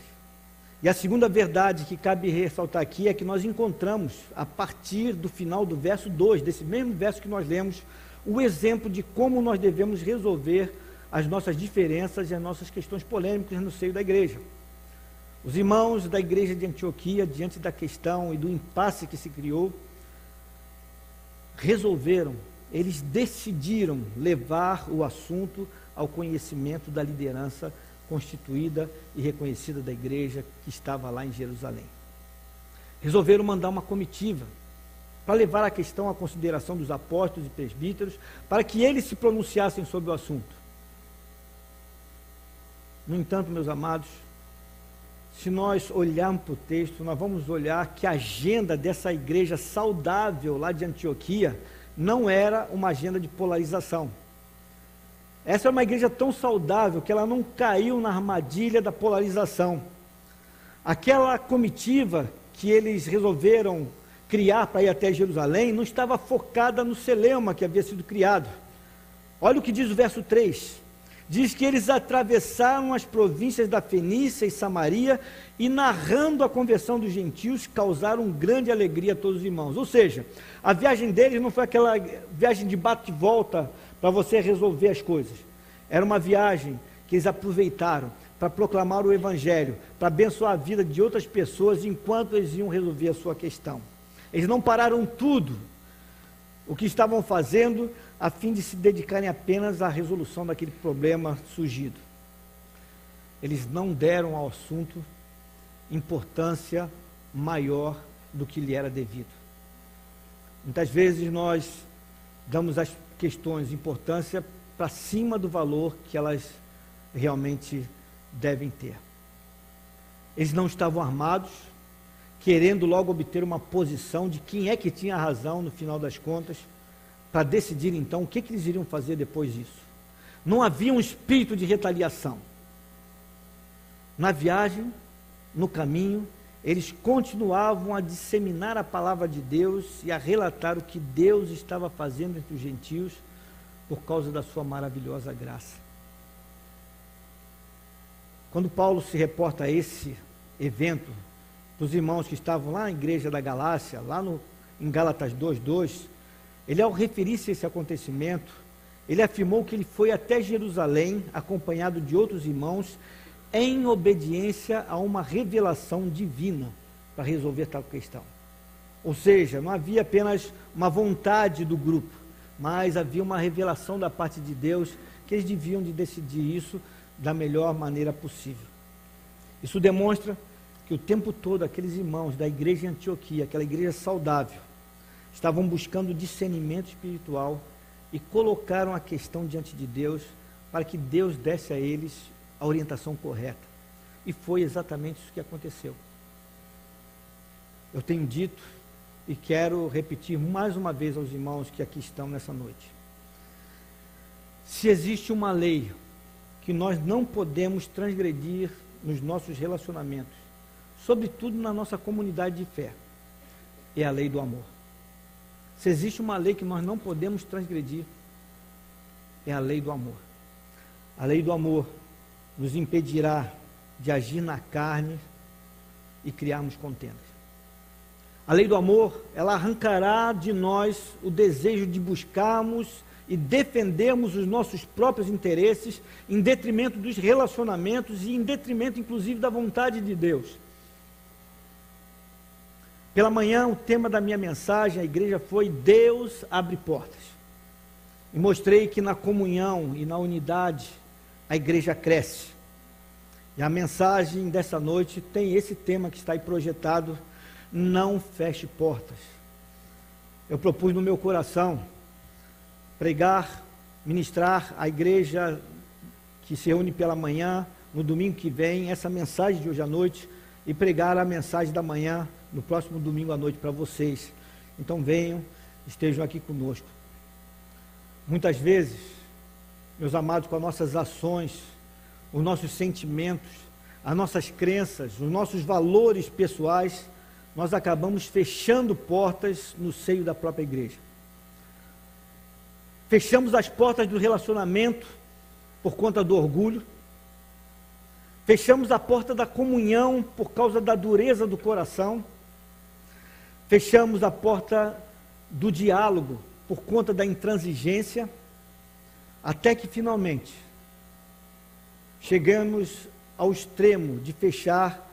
E a segunda verdade que cabe ressaltar aqui é que nós encontramos, a partir do final do verso 2, desse mesmo verso que nós lemos, o exemplo de como nós devemos resolver as nossas diferenças e as nossas questões polêmicas no seio da igreja. Os irmãos da igreja de Antioquia, diante da questão e do impasse que se criou, resolveram, eles decidiram levar o assunto ao conhecimento da liderança constituída e reconhecida da igreja que estava lá em Jerusalém. Resolveram mandar uma comitiva para levar a questão à consideração dos apóstolos e presbíteros, para que eles se pronunciassem sobre o assunto. No entanto, meus amados, se nós olharmos para o texto, nós vamos olhar que a agenda dessa igreja saudável lá de Antioquia não era uma agenda de polarização. Essa é uma igreja tão saudável que ela não caiu na armadilha da polarização. Aquela comitiva que eles resolveram criar para ir até Jerusalém não estava focada no celeuma que havia sido criado. Olha o que diz o verso 3. Diz que eles atravessaram as províncias da Fenícia e Samaria e, narrando a conversão dos gentios, causaram grande alegria a todos os irmãos. Ou seja, a viagem deles não foi aquela viagem de bate e volta para você resolver as coisas. Era uma viagem que eles aproveitaram para proclamar o Evangelho, para abençoar a vida de outras pessoas enquanto eles iam resolver a sua questão. Eles não pararam tudo o que estavam fazendo a fim de se dedicarem apenas à resolução daquele problema surgido. Eles não deram ao assunto importância maior do que lhe era devido. Muitas vezes nós damos às questões importância para cima do valor que elas realmente devem ter. Eles não estavam armados, querendo logo obter uma posição de quem é que tinha razão no final das contas, para decidir então o que eles iriam fazer depois disso. Não havia um espírito de retaliação. Na viagem, no caminho, eles continuavam a disseminar a palavra de Deus e a relatar o que Deus estava fazendo entre os gentios por causa da sua maravilhosa graça. quando Paulo se reporta a esse evento, dos irmãos que estavam lá na igreja da Galácia, em Gálatas 2:2, ele, ao referir-se a esse acontecimento, ele afirmou que ele foi até Jerusalém, acompanhado de outros irmãos, em obediência a uma revelação divina para resolver tal questão. Ou seja, não havia apenas uma vontade do grupo, mas havia uma revelação da parte de Deus que eles deviam de decidir isso da melhor maneira possível. Isso demonstra que o tempo todo aqueles irmãos da igreja em Antioquia, aquela igreja saudável, estavam buscando discernimento espiritual e colocaram a questão diante de Deus para que Deus desse a eles a orientação correta. E foi exatamente isso que aconteceu. Eu tenho dito e quero repetir mais uma vez aos irmãos que aqui estão nessa noite. Se existe uma lei que nós não podemos transgredir nos nossos relacionamentos, sobretudo na nossa comunidade de fé, é a lei do amor. Se existe uma lei que nós não podemos transgredir, é a lei do amor. A lei do amor nos impedirá de agir na carne e criarmos contendas. A lei do amor, ela arrancará de nós o desejo de buscarmos e defendermos os nossos próprios interesses em detrimento dos relacionamentos e em detrimento, inclusive, da vontade de Deus. Pela manhã, o tema da minha mensagem, a igreja, foi Deus abre portas. E mostrei que na comunhão e na unidade, a igreja cresce. E a mensagem dessa noite tem esse tema que está aí projetado, não feche portas. Eu propus no meu coração pregar, ministrar a igreja que se reúne pela manhã, no domingo que vem, essa mensagem de hoje à noite, e pregar a mensagem da manhã, no próximo domingo à noite para vocês. Então venham, estejam aqui conosco. Muitas vezes, meus amados, com as nossas ações, os nossos sentimentos, as nossas crenças, os nossos valores pessoais, nós acabamos fechando portas no seio da própria igreja. Fechamos as portas do relacionamento por conta do orgulho. Fechamos a porta da comunhão por causa da dureza do coração. Fechamos a porta do diálogo por conta da intransigência, até que finalmente chegamos ao extremo de fechar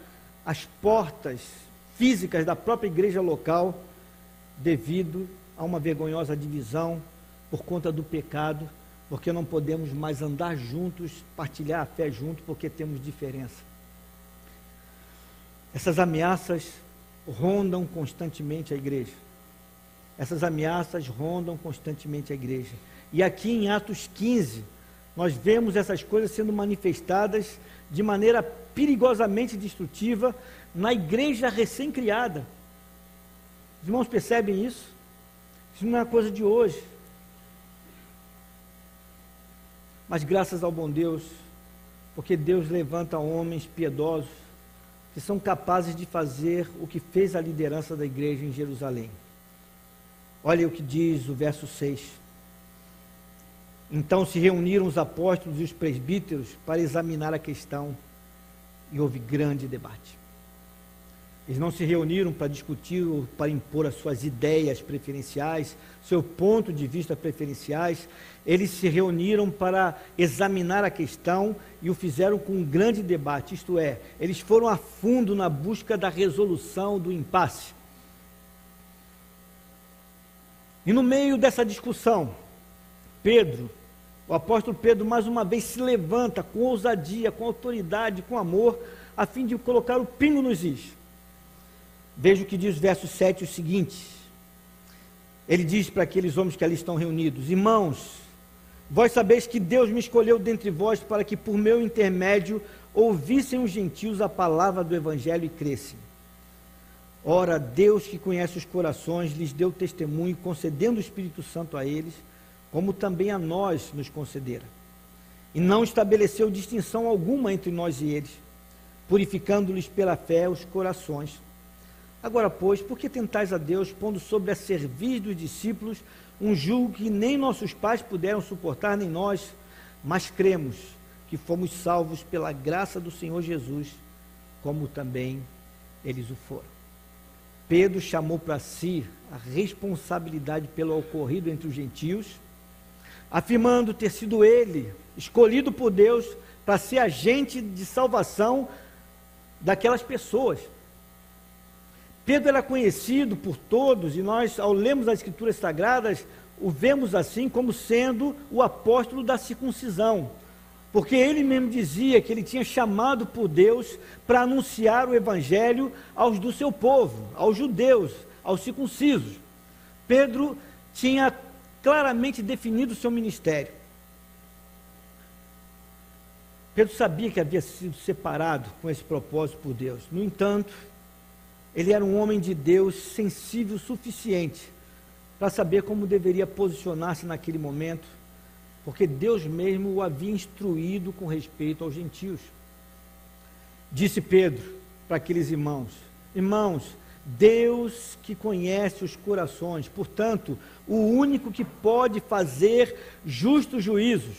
as portas físicas da própria igreja local devido a uma vergonhosa divisão por conta do pecado, porque não podemos mais andar juntos, partilhar a fé junto, porque temos diferença. Essas ameaças rondam constantemente a igreja. Essas ameaças rondam constantemente a igreja. E aqui em Atos 15, nós vemos essas coisas sendo manifestadas de maneira perigosamente destrutiva na igreja recém-criada. Os irmãos percebem isso? Isso não é uma coisa de hoje. Mas graças ao bom Deus, porque Deus levanta homens piedosos que são capazes de fazer o que fez a liderança da igreja em Jerusalém. Olha o que diz o verso 6. Então se reuniram os apóstolos e os presbíteros para examinar a questão e houve grande debate. Eles não se reuniram para discutir ou para impor as suas ideias preferenciais, seu ponto de vista preferenciais. Eles se reuniram para examinar a questão e o fizeram com um grande debate, isto é, eles foram a fundo na busca da resolução do impasse. E no meio dessa discussão, o apóstolo Pedro, mais uma vez se levanta com ousadia, com autoridade, com amor, a fim de colocar o pingo nos is. Veja o que diz o verso 7, o seguinte. Ele diz para aqueles homens que ali estão reunidos: irmãos, vós sabeis que Deus me escolheu dentre vós para que por meu intermédio ouvissem os gentios a palavra do evangelho e crescem. Ora, Deus que conhece os corações lhes deu testemunho, concedendo o Espírito Santo a eles, como também a nós nos concedera. E não estabeleceu distinção alguma entre nós e eles, purificando-lhes pela fé os corações. Agora, pois, por que tentais a Deus, pondo sobre a cerviz dos discípulos um jugo que nem nossos pais puderam suportar, nem nós, mas cremos que fomos salvos pela graça do Senhor Jesus, como também eles o foram. Pedro chamou para si a responsabilidade pelo ocorrido entre os gentios, afirmando ter sido ele escolhido por Deus para ser agente de salvação daquelas pessoas. Pedro era conhecido por todos, e nós, ao lermos as Escrituras Sagradas, o vemos assim como sendo o apóstolo da circuncisão, porque ele mesmo dizia que ele tinha chamado por Deus para anunciar o evangelho aos do seu povo, aos judeus, aos circuncisos. Pedro tinha claramente definido o seu ministério. Pedro sabia que havia sido separado com esse propósito por Deus. No entanto, ele era um homem de Deus sensível o suficiente para saber como deveria posicionar-se naquele momento, porque Deus mesmo o havia instruído com respeito aos gentios. Disse Pedro para aqueles irmãos: irmãos, Deus que conhece os corações, portanto, o único que pode fazer justos juízos,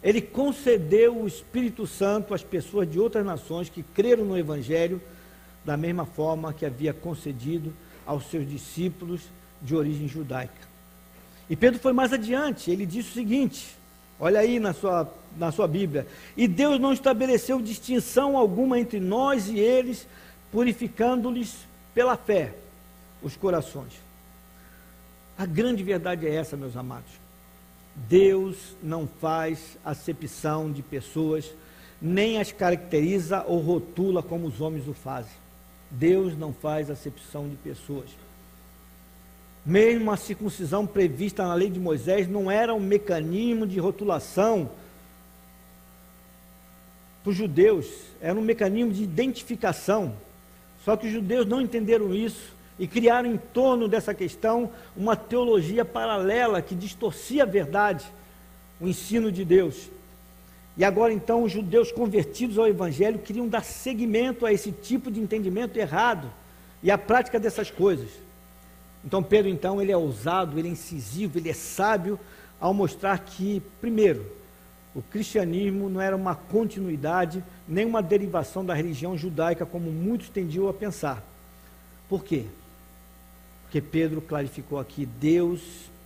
ele concedeu o Espírito Santo às pessoas de outras nações que creram no Evangelho, da mesma forma que havia concedido aos seus discípulos de origem judaica. E Pedro foi mais adiante, ele disse o seguinte, olha aí na sua Bíblia: e Deus não estabeleceu distinção alguma entre nós e eles, purificando-lhes pela fé os corações. A grande verdade é essa, meus amados. Deus não faz acepção de pessoas, nem as caracteriza ou rotula como os homens o fazem. Deus não faz acepção de pessoas. Mesmo a circuncisão prevista na lei de Moisés não era um mecanismo de rotulação para os judeus, era um mecanismo de identificação. Só que os judeus não entenderam isso e criaram em torno dessa questão uma teologia paralela que distorcia a verdade, o ensino de Deus. E agora então os judeus convertidos ao Evangelho queriam dar seguimento a esse tipo de entendimento errado e à prática dessas coisas. Então Pedro, então, ele é ousado, ele é incisivo, ele é sábio ao mostrar que, primeiro, o cristianismo não era uma continuidade, nem uma derivação da religião judaica, como muitos tendiam a pensar. Por quê? Porque Pedro clarificou aqui: Deus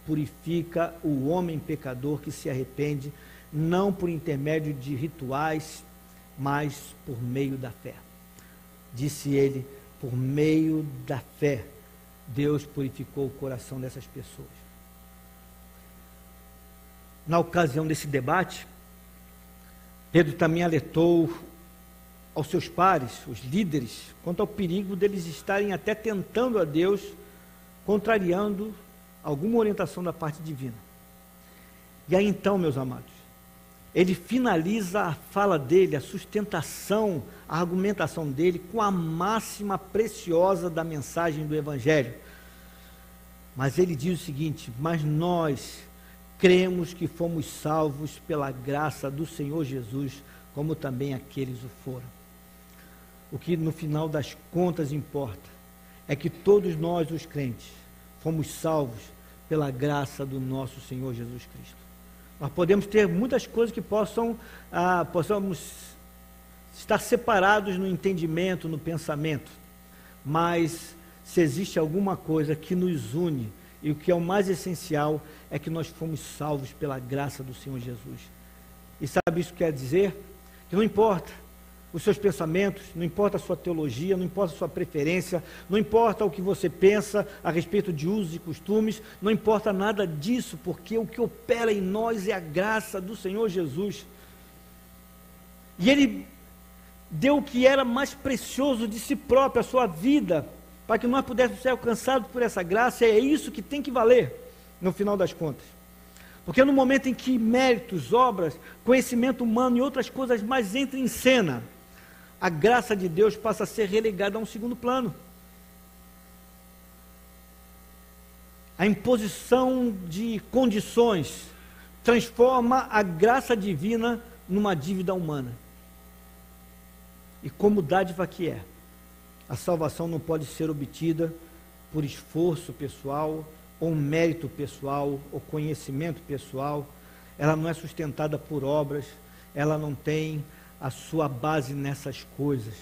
purifica o homem pecador que se arrepende, não por intermédio de rituais, mas por meio da fé. Disse ele, por meio da fé, Deus purificou o coração dessas pessoas. Na ocasião desse debate, Pedro também alertou aos seus pares, os líderes, quanto ao perigo deles estarem até tentando a Deus, contrariando alguma orientação da parte divina. E aí então, meus amados, ele finaliza a fala dele, a sustentação, a argumentação dele com a máxima preciosa da mensagem do Evangelho. Mas ele diz o seguinte: mas nós cremos que fomos salvos pela graça do Senhor Jesus, como também aqueles o foram. O que no final das contas importa é que todos nós, os crentes, fomos salvos pela graça do nosso Senhor Jesus Cristo. Nós podemos ter muitas coisas que possamos estar separados no entendimento, no pensamento, mas se existe alguma coisa que nos une, e o que é o mais essencial é que nós fomos salvos pela graça do Senhor Jesus. E sabe isso que quer dizer? Que não importa os seus pensamentos, não importa a sua teologia, não importa a sua preferência, não importa o que você pensa a respeito de usos e costumes, não importa nada disso, porque o que opera em nós é a graça do Senhor Jesus. E Ele deu o que era mais precioso de si próprio, a sua vida, para que nós pudéssemos ser alcançados por essa graça. É isso que tem que valer, no final das contas. Porque no momento em que méritos, obras, conhecimento humano e outras coisas mais entram em cena, a graça de Deus passa a ser relegada a um segundo plano. A imposição de condições transforma a graça divina numa dívida humana. E como dádiva que é, a salvação não pode ser obtida por esforço pessoal, ou mérito pessoal, ou conhecimento pessoal. Ela não é sustentada por obras, ela não tem a sua base nessas coisas.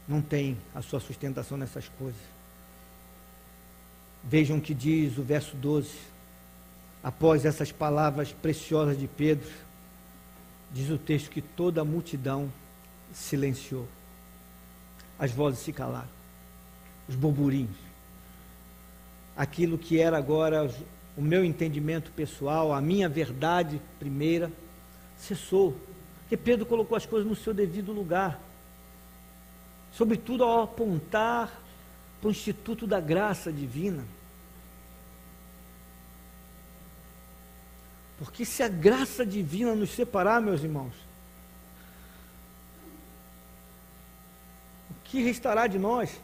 Não tem a sua sustentação nessas coisas. Vejam o que diz o verso 12. Após essas palavras preciosas de Pedro, diz o texto que toda a multidão silenciou. As vozes se calaram. Os burburinhos. Aquilo que era agora o meu entendimento pessoal, a minha verdade primeira, cessou. Porque Pedro colocou as coisas no seu devido lugar. Sobretudo ao apontar para o Instituto da Graça Divina. Porque se a graça divina nos separar, meus irmãos, o que restará de nós?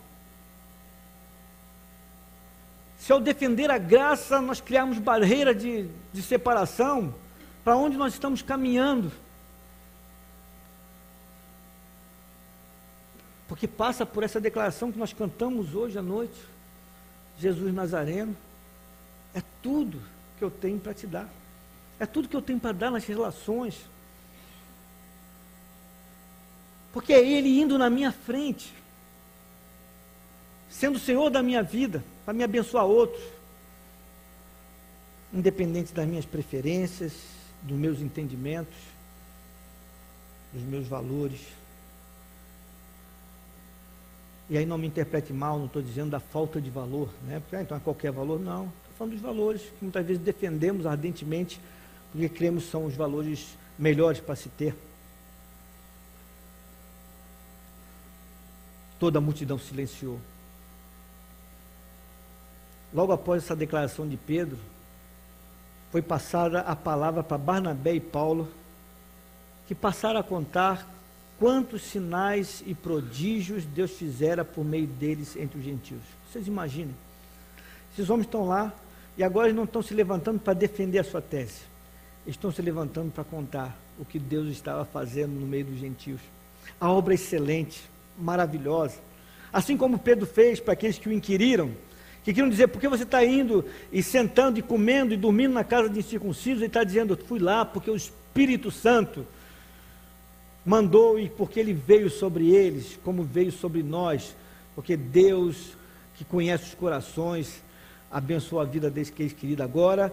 Se ao defender a graça nós criarmos barreira de separação, para onde nós estamos caminhando? Porque passa por essa declaração que nós cantamos hoje à noite, Jesus Nazareno, é tudo que eu tenho para te dar, é tudo que eu tenho para dar nas relações, porque é Ele indo na minha frente, sendo o Senhor da minha vida, para me abençoar outros, independente das minhas preferências, dos meus entendimentos, dos meus valores. E aí não me interprete mal, não estou dizendo da falta de valor, né? Porque então é qualquer valor, não. Estou falando dos valores que muitas vezes defendemos ardentemente, porque cremos que são os valores melhores para se ter. Toda a multidão silenciou. Logo após essa declaração de Pedro, foi passada a palavra para Barnabé e Paulo, que passaram a contar quantos sinais e prodígios Deus fizera por meio deles entre os gentios. Vocês imaginem, esses homens estão lá, e agora eles não estão se levantando para defender a sua tese, eles estão se levantando para contar o que Deus estava fazendo no meio dos gentios. A obra excelente, maravilhosa, assim como Pedro fez para aqueles que o inquiriram, que queriam dizer, por que você está indo e sentando e comendo e dormindo na casa de incircuncisos? Ele está dizendo, eu fui lá porque o Espírito Santo mandou e porque Ele veio sobre eles, como veio sobre nós, porque Deus, que conhece os corações, abençoou a vida deles, que eles queridos. Agora,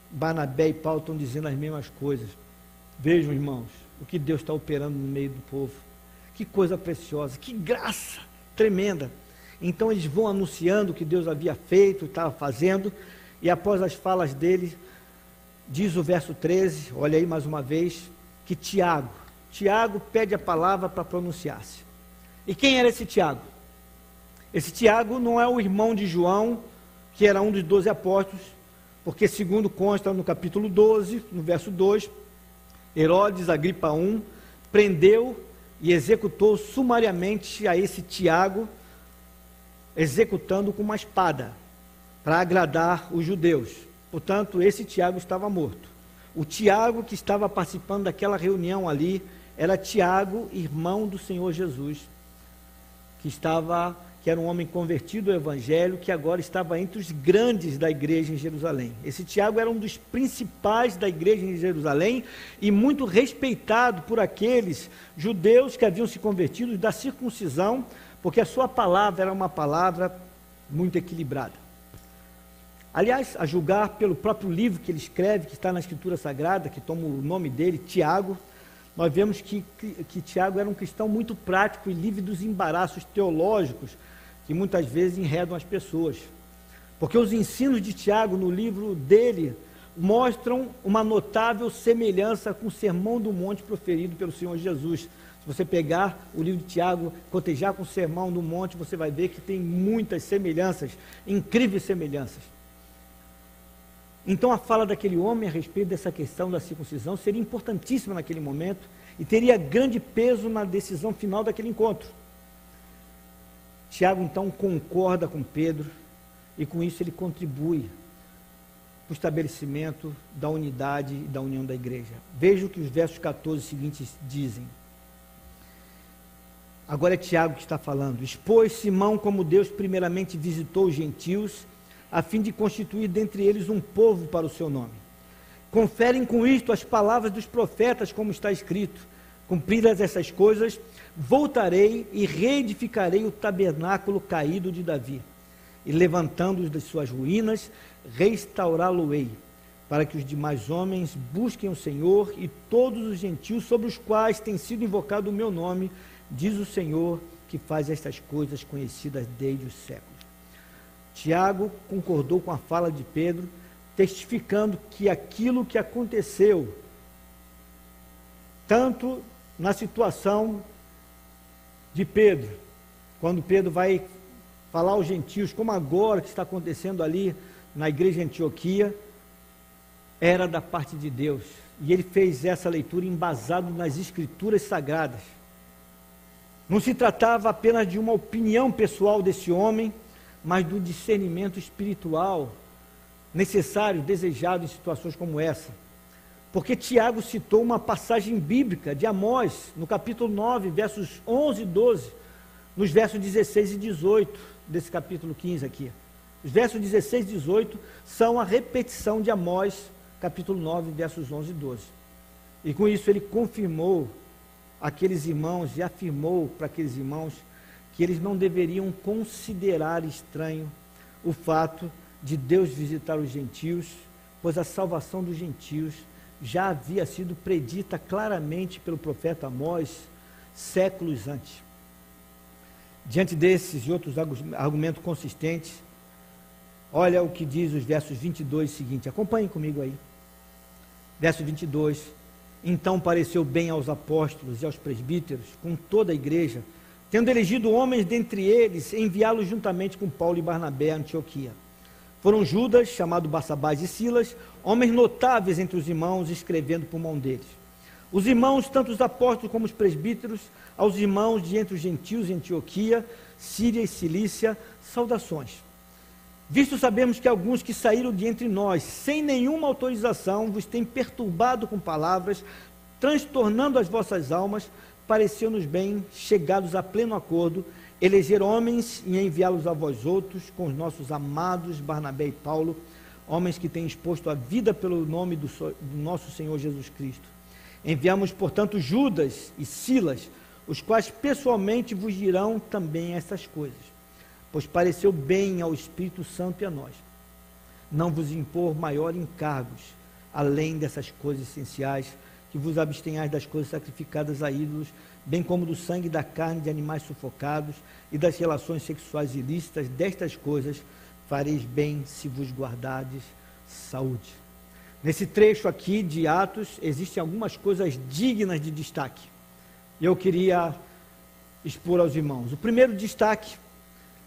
Barnabé e Paulo estão dizendo as mesmas coisas. Vejam, irmãos, o que Deus está operando no meio do povo. Que coisa preciosa, que graça tremenda. Então eles vão anunciando o que Deus havia feito, estava fazendo, e após as falas dele, diz o verso 13, olha aí mais uma vez, que Tiago pede a palavra para pronunciar-se. E quem era esse Tiago? Esse Tiago não é o irmão de João, que era um dos 12 apóstolos, porque segundo consta no capítulo 12, no verso 2, Herodes Agripa I prendeu e executou sumariamente a esse Tiago, executando com uma espada, para agradar os judeus. Portanto, esse Tiago estava morto. O Tiago que estava participando daquela reunião ali, era Tiago, irmão do Senhor Jesus, que era um homem convertido ao Evangelho, que agora estava entre os grandes da igreja em Jerusalém. Esse Tiago era um dos principais da igreja em Jerusalém, e muito respeitado por aqueles judeus que haviam se convertido da circuncisão, porque a sua palavra era uma palavra muito equilibrada. Aliás, a julgar pelo próprio livro que ele escreve, que está na Escritura Sagrada, que toma o nome dele, Tiago, nós vemos que Tiago era um cristão muito prático e livre dos embaraços teológicos que muitas vezes enredam as pessoas. Porque os ensinos de Tiago no livro dele mostram uma notável semelhança com o Sermão do Monte proferido pelo Senhor Jesus. Se você pegar o livro de Tiago, cotejar com o Sermão do Monte, você vai ver que tem muitas semelhanças, incríveis semelhanças. Então a fala daquele homem a respeito dessa questão da circuncisão seria importantíssima naquele momento e teria grande peso na decisão final daquele encontro. Tiago então concorda com Pedro e com isso ele contribui para o estabelecimento da unidade e da união da igreja. Veja o que os versos 14 seguintes dizem. Agora é Tiago que está falando. Expôs Simão como Deus primeiramente visitou os gentios, a fim de constituir dentre eles um povo para o seu nome. Conferem com isto as palavras dos profetas, como está escrito: cumpridas essas coisas, voltarei e reedificarei o tabernáculo caído de Davi, e levantando-os das suas ruínas, restaurá-lo-ei, para que os demais homens busquem o Senhor e todos os gentios sobre os quais tem sido invocado o meu nome, diz o Senhor, que faz estas coisas conhecidas desde os séculos. Tiago concordou com a fala de Pedro, testificando que aquilo que aconteceu, tanto na situação de Pedro, quando Pedro vai falar aos gentios, como agora que está acontecendo ali na igreja de Antioquia, era da parte de Deus. E ele fez essa leitura embasado nas escrituras sagradas. Não se tratava apenas de uma opinião pessoal desse homem, mas do discernimento espiritual necessário, desejado em situações como essa. Porque Tiago citou uma passagem bíblica de Amós, no capítulo 9, versos 11 e 12, nos versos 16 e 18 desse capítulo 15 aqui. Os versos 16 e 18 são a repetição de Amós, capítulo 9, versos 11 e 12. E com isso ele confirmou aqueles irmãos e afirmou para aqueles irmãos que eles não deveriam considerar estranho o fato de Deus visitar os gentios, pois a salvação dos gentios já havia sido predita claramente pelo profeta Amós séculos antes. Diante desses e outros argumentos consistentes, olha o que diz os versos 22 seguinte, acompanhem comigo aí. Verso 22, então pareceu bem aos apóstolos e aos presbíteros, com toda a igreja, tendo elegido homens dentre eles, enviá-los juntamente com Paulo e Barnabé a Antioquia. Foram Judas, chamado Barsabás, e Silas, homens notáveis entre os irmãos, escrevendo por mão deles. Os irmãos, tanto os apóstolos como os presbíteros, aos irmãos de entre os gentios em Antioquia, Síria e Cilícia, saudações. Visto sabemos que alguns que saíram de entre nós, sem nenhuma autorização, vos têm perturbado com palavras, transtornando as vossas almas, pareceu-nos bem, chegados a pleno acordo, eleger homens e enviá-los a vós outros, com os nossos amados Barnabé e Paulo, homens que têm exposto a vida pelo nome do nosso Senhor Jesus Cristo. Enviamos, portanto, Judas e Silas, os quais pessoalmente vos dirão também essas coisas, pois pareceu bem ao Espírito Santo e a nós não vos impor maior encargos, além dessas coisas essenciais, que vos abstenhais das coisas sacrificadas a ídolos, bem como do sangue e da carne de animais sufocados e das relações sexuais ilícitas. Destas coisas fareis bem se vos guardardes saúde. Nesse trecho aqui de Atos, existem algumas coisas dignas de destaque. Eu queria expor aos irmãos. O primeiro destaque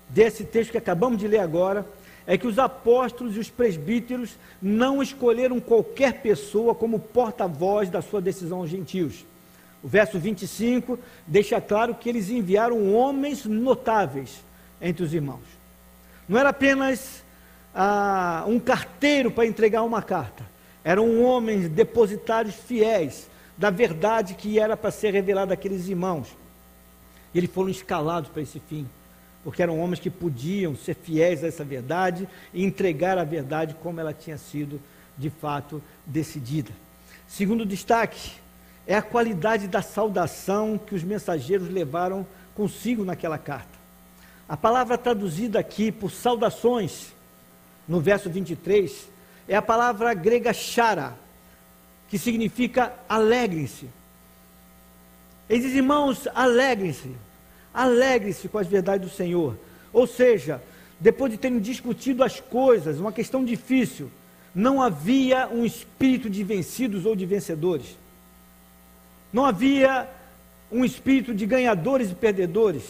desse texto que acabamos de ler agora é que os apóstolos e os presbíteros não escolheram qualquer pessoa como porta-voz da sua decisão aos gentios. O verso 25 deixa claro que eles enviaram homens notáveis entre os irmãos. Não era apenas um carteiro para entregar uma carta. Eram homens depositários fiéis da verdade que era para ser revelada àqueles irmãos. E eles foram escalados para esse fim, porque eram homens que podiam ser fiéis a essa verdade e entregar a verdade como ela tinha sido, de fato, decidida. Segundo destaque, é a qualidade da saudação que os mensageiros levaram consigo naquela carta. A palavra traduzida aqui por saudações, no verso 23, é a palavra grega chara, que significa alegrem-se. Eles dizem, irmãos, alegrem-se. Alegre-se com as verdades do Senhor. Ou seja, depois de terem discutido as coisas, uma questão difícil, não havia um espírito de vencidos ou de vencedores. Não havia um espírito de ganhadores e perdedores.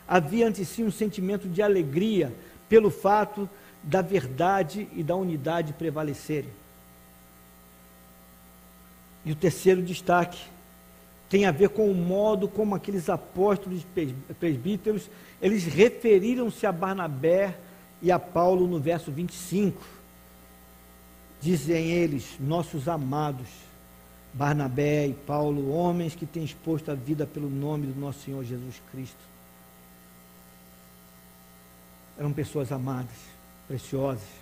Havia ante si um sentimento de alegria pelo fato da verdade e da unidade prevalecerem. E o terceiro destaque tem a ver com o modo como aqueles apóstolos e presbíteros, eles referiram-se a Barnabé e a Paulo no verso 25. Dizem eles, nossos amados, Barnabé e Paulo, homens que têm exposto a vida pelo nome do nosso Senhor Jesus Cristo. Eram pessoas amadas, preciosas.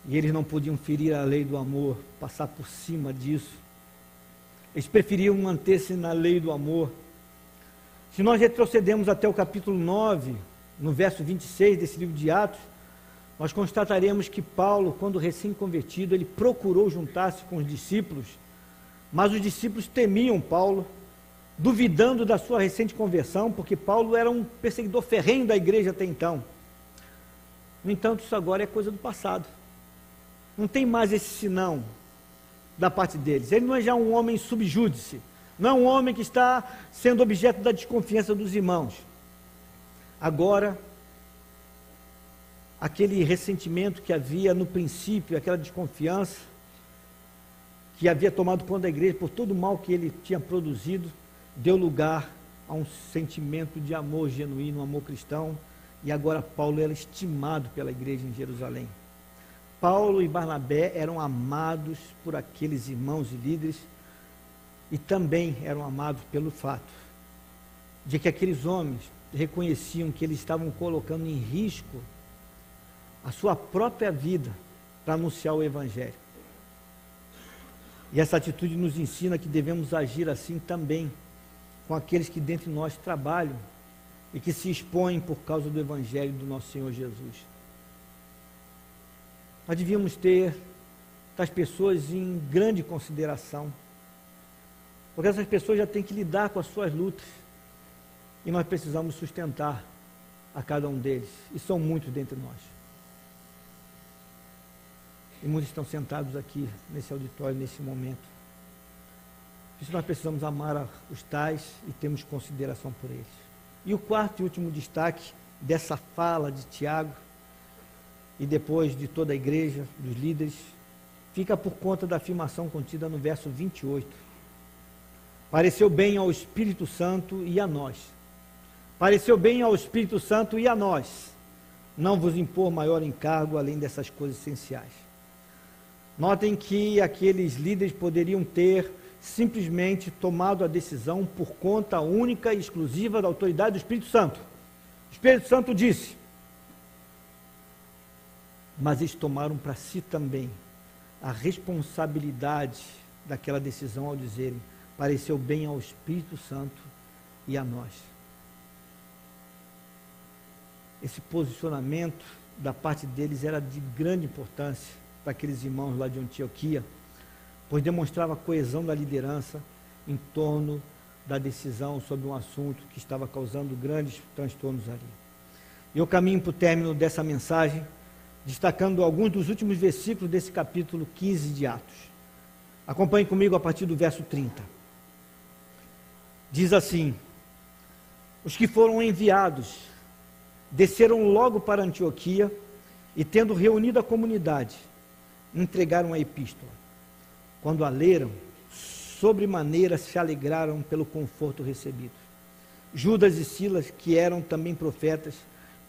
E eles não podiam ferir a lei do amor, passar por cima disso. Eles preferiam manter-se na lei do amor. Se nós retrocedermos até o capítulo 9, no verso 26 desse livro de Atos, nós constataremos que Paulo, quando recém-convertido, ele procurou juntar-se com os discípulos, mas os discípulos temiam Paulo, duvidando da sua recente conversão, porque Paulo era um perseguidor ferrenho da igreja até então. No entanto, isso agora é coisa do passado. Não tem mais esse sinão da parte deles. Ele não é já um homem subjúdice, não é um homem que está sendo objeto da desconfiança dos irmãos. Agora, aquele ressentimento que havia no princípio, aquela desconfiança que havia tomado conta da igreja por todo o mal que ele tinha produzido, deu lugar a um sentimento de amor genuíno, um amor cristão, e agora Paulo era estimado pela igreja em Jerusalém. Paulo e Barnabé eram amados por aqueles irmãos e líderes, e também eram amados pelo fato de que aqueles homens reconheciam que eles estavam colocando em risco a sua própria vida para anunciar o Evangelho. E essa atitude nos ensina que devemos agir assim também com aqueles que dentre nós trabalham e que se expõem por causa do Evangelho do nosso Senhor Jesus. Nós devíamos ter as pessoas em grande consideração, porque essas pessoas já têm que lidar com as suas lutas, e nós precisamos sustentar a cada um deles, e são muitos dentre nós. E muitos estão sentados aqui nesse auditório, nesse momento. Por isso nós precisamos amar os tais e termos consideração por eles. E o quarto e último destaque dessa fala de Tiago, e depois de toda a igreja, dos líderes, fica por conta da afirmação contida no verso 28. Pareceu bem ao Espírito Santo e a nós. Pareceu bem ao Espírito Santo e a nós não vos impor maior encargo além dessas coisas essenciais. Notem que aqueles líderes poderiam ter simplesmente tomado a decisão por conta única e exclusiva da autoridade do Espírito Santo. O Espírito Santo disse, mas eles tomaram para si também a responsabilidade daquela decisão ao dizerem, pareceu bem ao Espírito Santo e a nós. Esse posicionamento da parte deles era de grande importância para aqueles irmãos lá de Antioquia, pois demonstrava a coesão da liderança em torno da decisão sobre um assunto que estava causando grandes transtornos ali. Eu caminho para o término dessa mensagem, destacando alguns dos últimos versículos desse capítulo 15 de Atos. Acompanhe comigo a partir do verso 30. Diz assim, os que foram enviados desceram logo para Antioquia e, tendo reunido a comunidade, entregaram a epístola. Quando a leram, sobremaneira se alegraram pelo conforto recebido. Judas e Silas, que eram também profetas,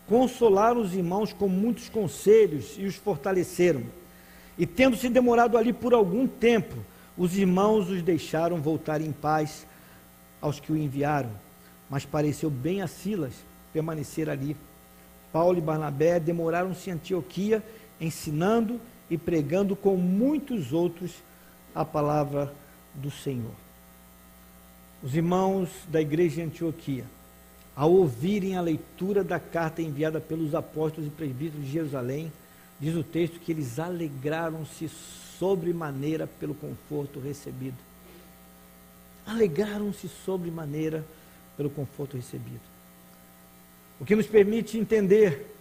consolaram os irmãos com muitos conselhos e os fortaleceram. E tendo se demorado ali por algum tempo, os irmãos os deixaram voltar em paz aos que o enviaram. Mas pareceu bem a Silas permanecer ali. Paulo e Barnabé demoraram-se em Antioquia, ensinando e pregando com muitos outros a palavra do Senhor. Os irmãos da igreja de Antioquia, ao ouvirem a leitura da carta enviada pelos apóstolos e presbíteros de Jerusalém, diz o texto que eles alegraram-se sobremaneira pelo conforto recebido. Alegraram-se sobremaneira pelo conforto recebido. O que nos permite entender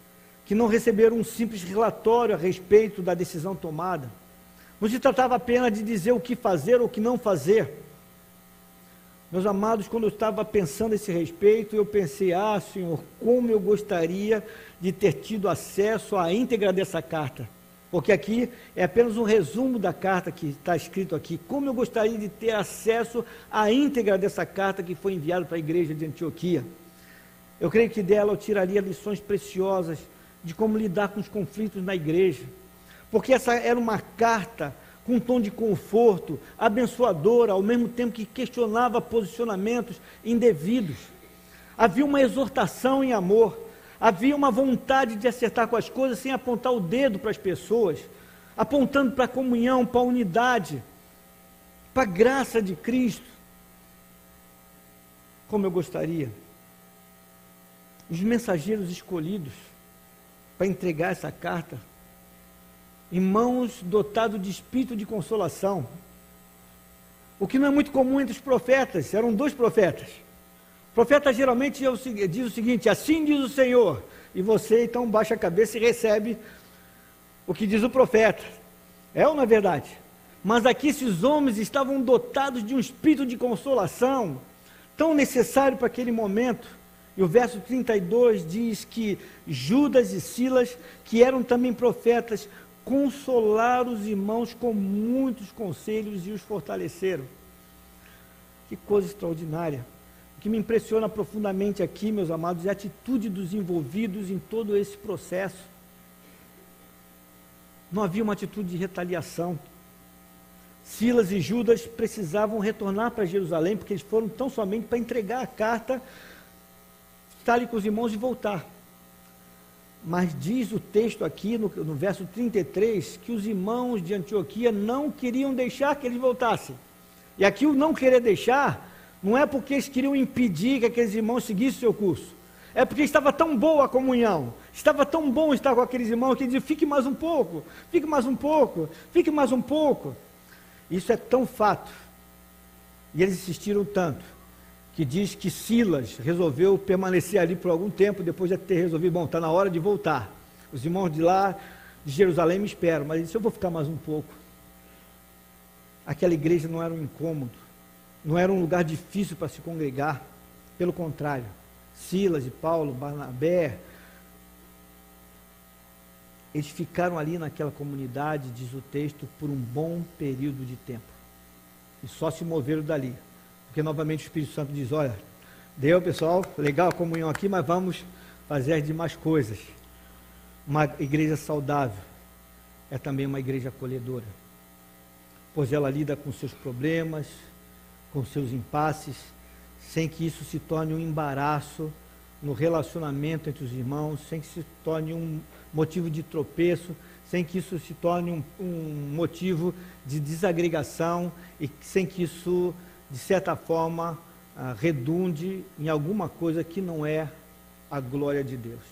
que não receberam um simples relatório a respeito da decisão tomada. Não se tratava apenas de dizer o que fazer ou o que não fazer. Meus amados, quando eu estava pensando a esse respeito, eu pensei, Senhor, como eu gostaria de ter tido acesso à íntegra dessa carta. Porque aqui é apenas um resumo da carta que está escrito aqui. Como eu gostaria de ter acesso à íntegra dessa carta que foi enviada para a igreja de Antioquia. Eu creio que dela eu tiraria lições preciosas de como lidar com os conflitos na igreja. Porque essa era uma carta com um tom de conforto, abençoadora, ao mesmo tempo que questionava posicionamentos indevidos. Havia uma exortação em amor, havia uma vontade de acertar com as coisas sem apontar o dedo para as pessoas. apontando para a comunhão, para a unidade, para a graça de Cristo. Como eu gostaria, os mensageiros escolhidos para entregar essa carta, irmãos dotados de espírito de consolação, o que não é muito comum entre os profetas. Eram 2 profetas. O profeta geralmente diz o seguinte: assim diz o Senhor, e você então baixa a cabeça e recebe o que diz o profeta. É ou não é verdade? Mas aqui esses homens estavam dotados de um espírito de consolação tão necessário para aquele momento. E o verso 32 diz que Judas e Silas, que eram também profetas, consolaram os irmãos com muitos conselhos e os fortaleceram. Que coisa extraordinária. O que me impressiona profundamente aqui, meus amados, é a atitude dos envolvidos em todo esse processo. Não havia uma atitude de retaliação. Silas e Judas precisavam retornar para Jerusalém, porque eles foram tão somente para entregar a carta, estarem com os irmãos e voltar. Mas diz o texto aqui, no verso 33, que os irmãos de Antioquia não queriam deixar que eles voltassem. E aqui o não querer deixar, não é porque eles queriam impedir que aqueles irmãos seguissem o seu curso. É porque estava tão boa a comunhão, estava tão bom estar com aqueles irmãos, que diziam: fique mais um pouco, fique mais um pouco, fique mais um pouco. Isso é tão fato, e eles insistiram tanto, que diz que Silas resolveu permanecer ali por algum tempo, depois de ter resolvido: bom, está na hora de voltar. Os irmãos de lá, de Jerusalém, me esperam, mas ele disse: eu vou ficar mais um pouco. Aquela igreja não era um incômodo, não era um lugar difícil para se congregar, pelo contrário, Silas e Paulo, Barnabé, eles ficaram ali naquela comunidade, diz o texto, por um bom período de tempo, e só se moveram dali, porque novamente o Espírito Santo diz: olha, deu pessoal, legal a comunhão aqui, mas vamos fazer as demais coisas. Uma igreja saudável é também uma igreja acolhedora, pois ela lida com seus problemas, com seus impasses, sem que isso se torne um embaraço no relacionamento entre os irmãos, sem que se torne um motivo de tropeço, sem que isso se torne um motivo de desagregação, e sem que isso, de certa forma, redunde em alguma coisa que não é a glória de Deus.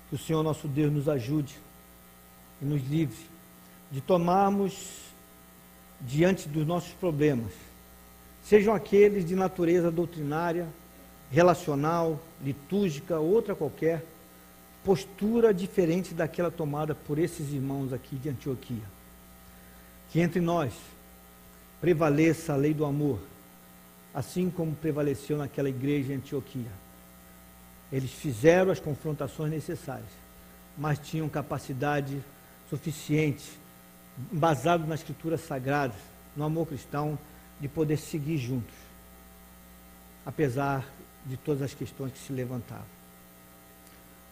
Que o Senhor nosso Deus nos ajude e nos livre de tomarmos diante dos nossos problemas, sejam aqueles de natureza doutrinária, relacional, litúrgica, outra qualquer, postura diferente daquela tomada por esses irmãos aqui de Antioquia. Que entre nós prevaleça a lei do amor, assim como prevaleceu naquela igreja em Antioquia. Eles fizeram as confrontações necessárias, mas tinham capacidade suficiente, embasado nas escrituras sagradas, no amor cristão, de poder seguir juntos, apesar de todas as questões que se levantavam.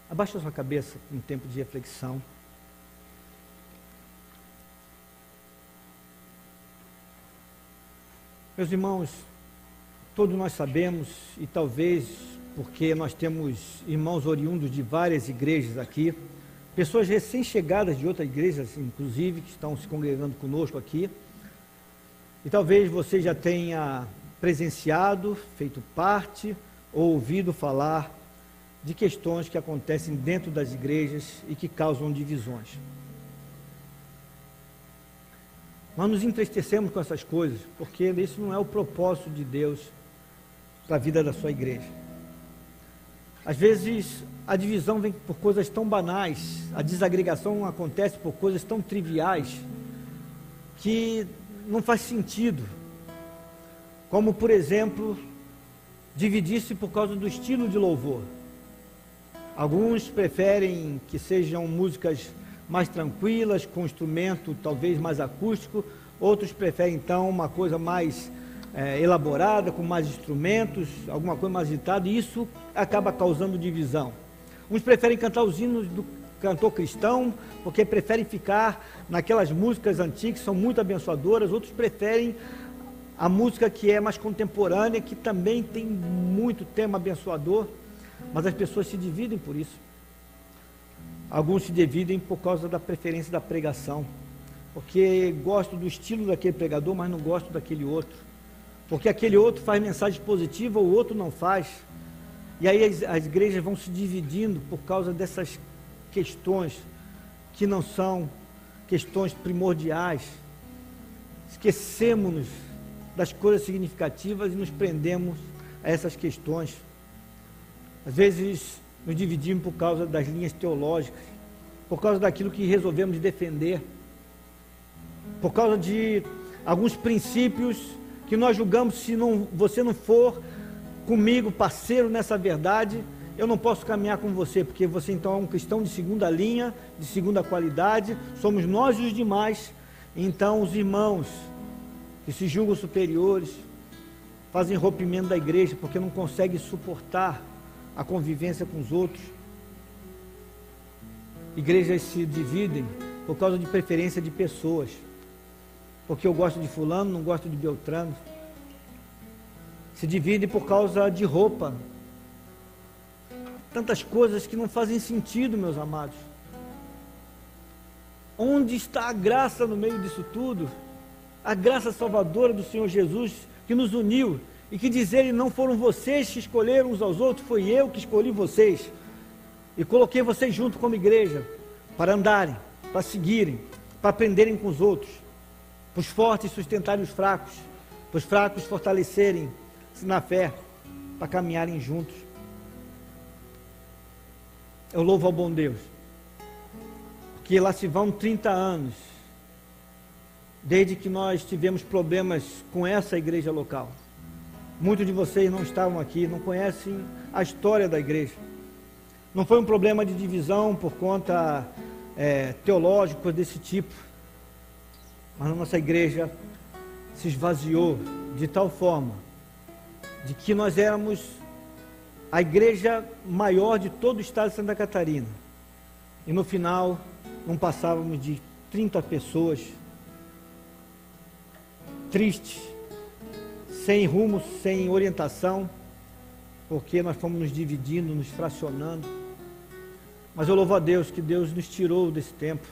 Abaixa a sua cabeça em um tempo de reflexão. Meus irmãos, todos nós sabemos, e talvez porque nós temos irmãos oriundos de várias igrejas aqui, pessoas recém-chegadas de outras igrejas, inclusive, que estão se congregando conosco aqui, e talvez você já tenha presenciado, feito parte, ou ouvido falar de questões que acontecem dentro das igrejas e que causam divisões. Nós nos entristecemos com essas coisas, porque isso não é o propósito de Deus para a vida da sua igreja. Às vezes a divisão vem por coisas tão banais, a desagregação acontece por coisas tão triviais, que não faz sentido. Como, por exemplo, dividir-se por causa do estilo de louvor. Alguns preferem que sejam músicas mais tranquilas, com instrumento talvez mais acústico, outros preferem então uma coisa mais elaborada, com mais instrumentos, alguma coisa mais agitada, e isso acaba causando divisão. Uns preferem cantar os hinos do cantor cristão, porque preferem ficar naquelas músicas antigas, que são muito abençoadoras. Outros preferem a música que é mais contemporânea, que também tem muito tema abençoador, mas as pessoas se dividem por isso. Alguns se dividem por causa da preferência da pregação, porque gosto do estilo daquele pregador, mas não gosto daquele outro, porque aquele outro faz mensagem positiva, o outro não faz. E aí as igrejas vão se dividindo por causa dessas questões que não são questões primordiais. Esquecemos-nos das coisas significativas e nos prendemos a essas questões. Às vezes nos dividimos por causa das linhas teológicas, por causa daquilo que resolvemos defender, por causa de alguns princípios que nós julgamos, se você não for comigo, parceiro nessa verdade, eu não posso caminhar com você, porque você então é um cristão de segunda linha, de segunda qualidade, somos nós e os demais. Então os irmãos que se julgam superiores fazem rompimento da igreja, porque não conseguem suportar a convivência com os outros. Igrejas se dividem por causa de preferência de pessoas, porque eu gosto de fulano, não gosto de Beltrano. Se dividem por causa de roupa. Tantas coisas que não fazem sentido, meus amados. Onde está a graça no meio disso tudo? A graça salvadora do Senhor Jesus, que nos uniu, e que diz ele, não foram vocês que escolheram uns aos outros, foi eu que escolhi vocês, e coloquei vocês junto como igreja, para andarem, para seguirem, para aprenderem com os outros, para os fortes sustentarem os fracos, para os fracos fortalecerem-se na fé, para caminharem juntos. Eu louvo ao bom Deus, porque lá se vão 30 anos, desde que nós tivemos problemas com essa igreja local. Muitos de vocês não estavam aqui, não conhecem a história da igreja. Não foi um problema de divisão por conta teológica desse tipo, mas a nossa igreja se esvaziou de tal forma, de que nós éramos a igreja maior de todo o estado de Santa Catarina, e no final não passávamos de 30 pessoas, tristes, sem rumo, sem orientação, porque nós fomos nos dividindo, nos fracionando. Mas eu louvo a Deus que Deus nos tirou desse tempo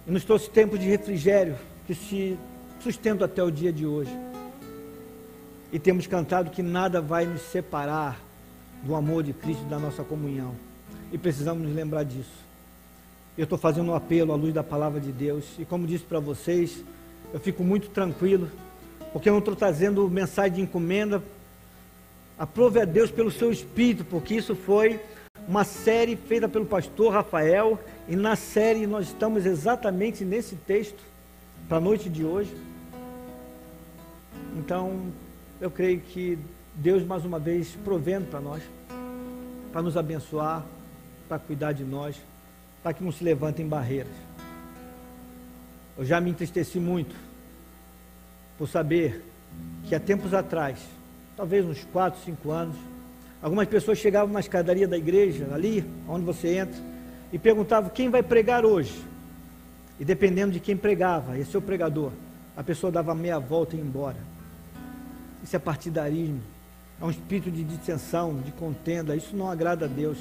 e nos trouxe tempo de refrigério que se sustenta até o dia de hoje. E temos cantado que nada vai nos separar do amor de Cristo e da nossa comunhão, e precisamos nos lembrar disso. Eu estou fazendo um apelo à luz da palavra de Deus, e como disse para vocês, eu fico muito tranquilo, porque eu não estou trazendo mensagem de encomenda. Aprove a Deus pelo seu Espírito, porque isso foi uma série feita pelo pastor Rafael, e na série nós estamos exatamente nesse texto, para a noite de hoje. Então, eu creio que Deus mais uma vez provendo para nós, para nos abençoar, para cuidar de nós, para que não se levantem barreiras. Eu já me entristeci muito por saber que há tempos atrás, talvez uns 4, 5 anos, algumas pessoas chegavam na escadaria da igreja, ali onde você entra, e perguntavam quem vai pregar hoje. E dependendo de quem pregava, esse é o pregador, a pessoa dava meia volta e ia embora. Isso é partidarismo, é um espírito de dissensão, de contenda, isso não agrada a Deus.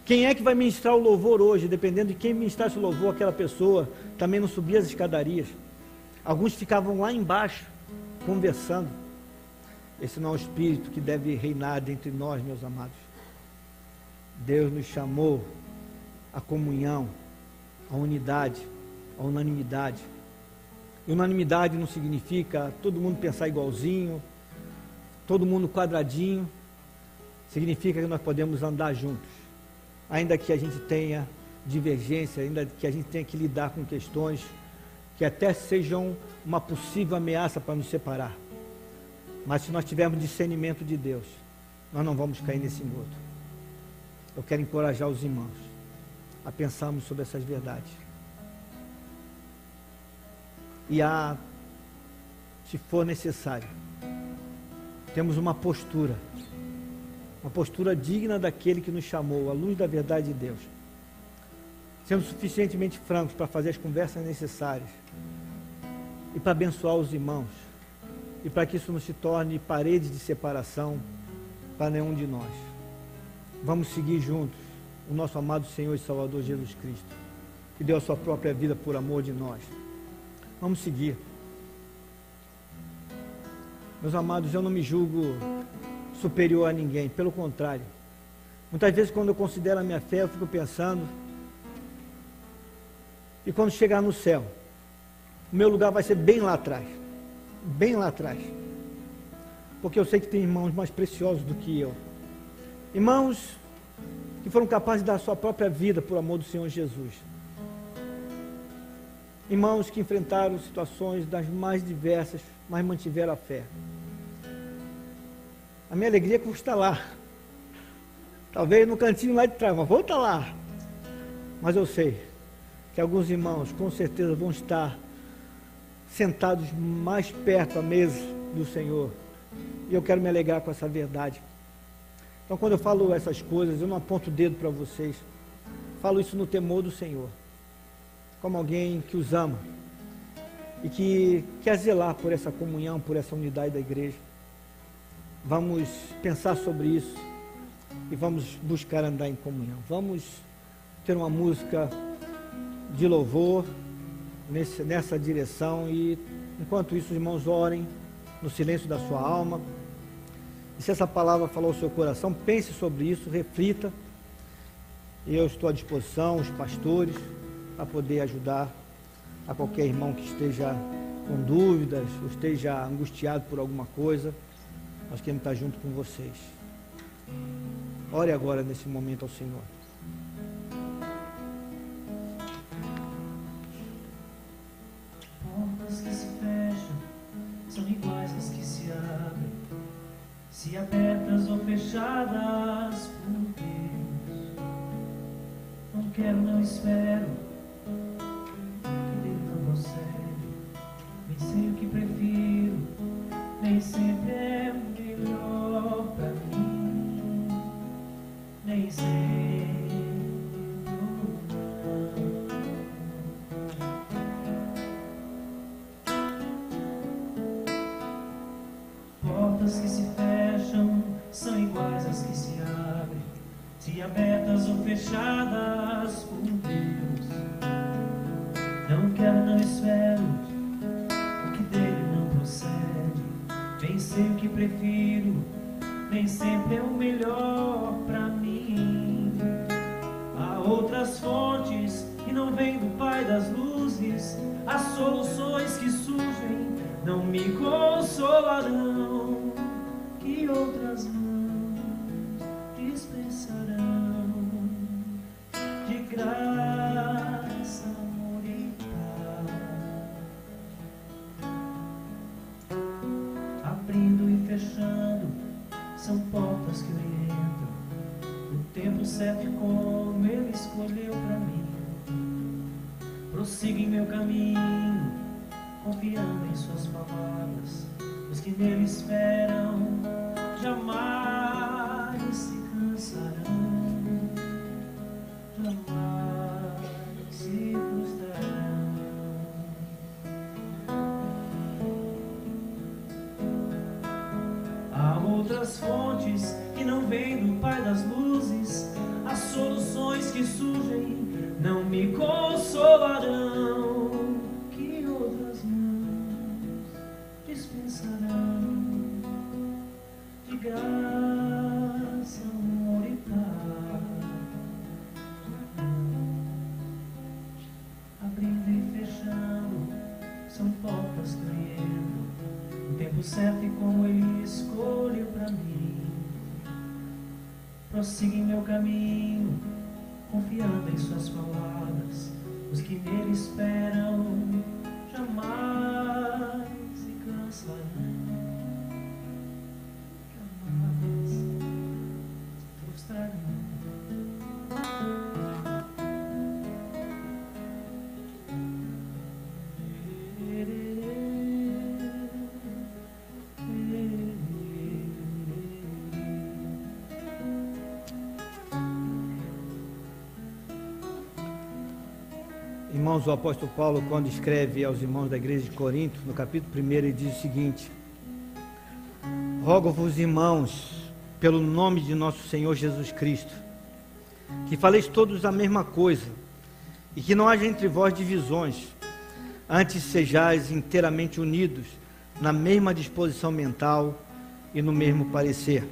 Quem é que vai ministrar o louvor hoje? Dependendo de quem ministrasse o louvor, aquela pessoa também não subia as escadarias. Alguns ficavam lá embaixo, conversando. Esse não é o espírito que deve reinar dentre nós, meus amados. Deus nos chamou à comunhão, à unidade, à unanimidade. E unanimidade não significa todo mundo pensar igualzinho, todo mundo quadradinho. Significa que nós podemos andar juntos, ainda que a gente tenha divergência, ainda que a gente tenha que lidar com questões que até sejam uma possível ameaça para nos separar. Mas se nós tivermos discernimento de Deus, nós não vamos cair nesse engodo. Eu quero encorajar os irmãos a pensarmos sobre essas verdades. E se for necessário, temos uma postura digna daquele que nos chamou, à luz da verdade de Deus. Sendo suficientemente francos para fazer as conversas necessárias e para abençoar os irmãos, e para que isso não se torne parede de separação para nenhum de nós. Vamos seguir juntos, o nosso amado Senhor e Salvador Jesus Cristo, que deu a sua própria vida por amor de nós. Vamos seguir. Meus amados, eu não me julgo superior a ninguém, pelo contrário. Muitas vezes, quando eu considero a minha fé, eu fico pensando, e quando chegar no céu, o meu lugar vai ser bem lá atrás, porque eu sei que tem irmãos mais preciosos do que eu, irmãos que foram capazes de dar a sua própria vida por amor do Senhor Jesus, irmãos que enfrentaram situações das mais diversas, mas mantiveram a fé. A minha alegria é que vou estar lá, talvez no cantinho lá de trás, mas vou estar lá. Mas eu sei que alguns irmãos com certeza vão estar sentados mais perto à mesa do Senhor, e eu quero me alegrar com essa verdade. Então, quando eu falo essas coisas, eu não aponto o dedo para vocês, falo isso no temor do Senhor, como alguém que os ama e que quer zelar por essa comunhão, por essa unidade da igreja. Vamos pensar sobre isso e vamos buscar andar em comunhão. Vamos ter uma música de louvor nessa direção, e enquanto isso, os irmãos orem no silêncio da sua alma. E se essa palavra falou ao seu coração, pense sobre isso, reflita. E eu estou à disposição, os pastores, para poder ajudar a qualquer irmão que esteja com dúvidas, ou esteja angustiado por alguma coisa. Nós queremos estar junto com vocês. Ore agora nesse momento ao Senhor. Portas que se fecham são iguais às que se abrem, se abertas ou fechadas por Deus. Não quero, não espero, que Deus não procede. Nem sei o que prefiro, nem sempre é o melhor pra mim. Nem sei. Portas que se fecham são iguais às que se abrem, se abertas ou fechadas por Deus. Não quero, não espero, o que dele não procede. Nem sei o que prefiro, nem sempre é o melhor pra mim. Há outras fontes que não vêm do Pai das luzes, há soluções que surgem, não me consolarão, que outras mãos dispensarão de graça, amor e paz. Abrindo e fechando são portas que orientam no tempo certo e como Ele escolheu pra mim. Prossigo em meu caminho, confiando em suas palavras. Os que nele esperam jamais se cansarão, jamais se frustrarão. Há outras fontes que não vêm do Pai das luzes, há soluções que surgem, não me consolarão, que outras mãos dispensarão de graça, amor e paz. Abrindo e fechando são portas que orientam no tempo certo e como Ele escolheu pra mim. Prossigo em meu caminho, confiando em suas palavras. Os que nele esperam jamais se cansarão, jamais se frustrarão. Irmãos, o apóstolo Paulo, quando escreve aos irmãos da igreja de Corinto, no capítulo 1, ele diz o seguinte: rogo-vos, irmãos, pelo nome de nosso Senhor Jesus Cristo, que faleis todos a mesma coisa, e que não haja entre vós divisões, antes sejais inteiramente unidos na mesma disposição mental e no mesmo parecer.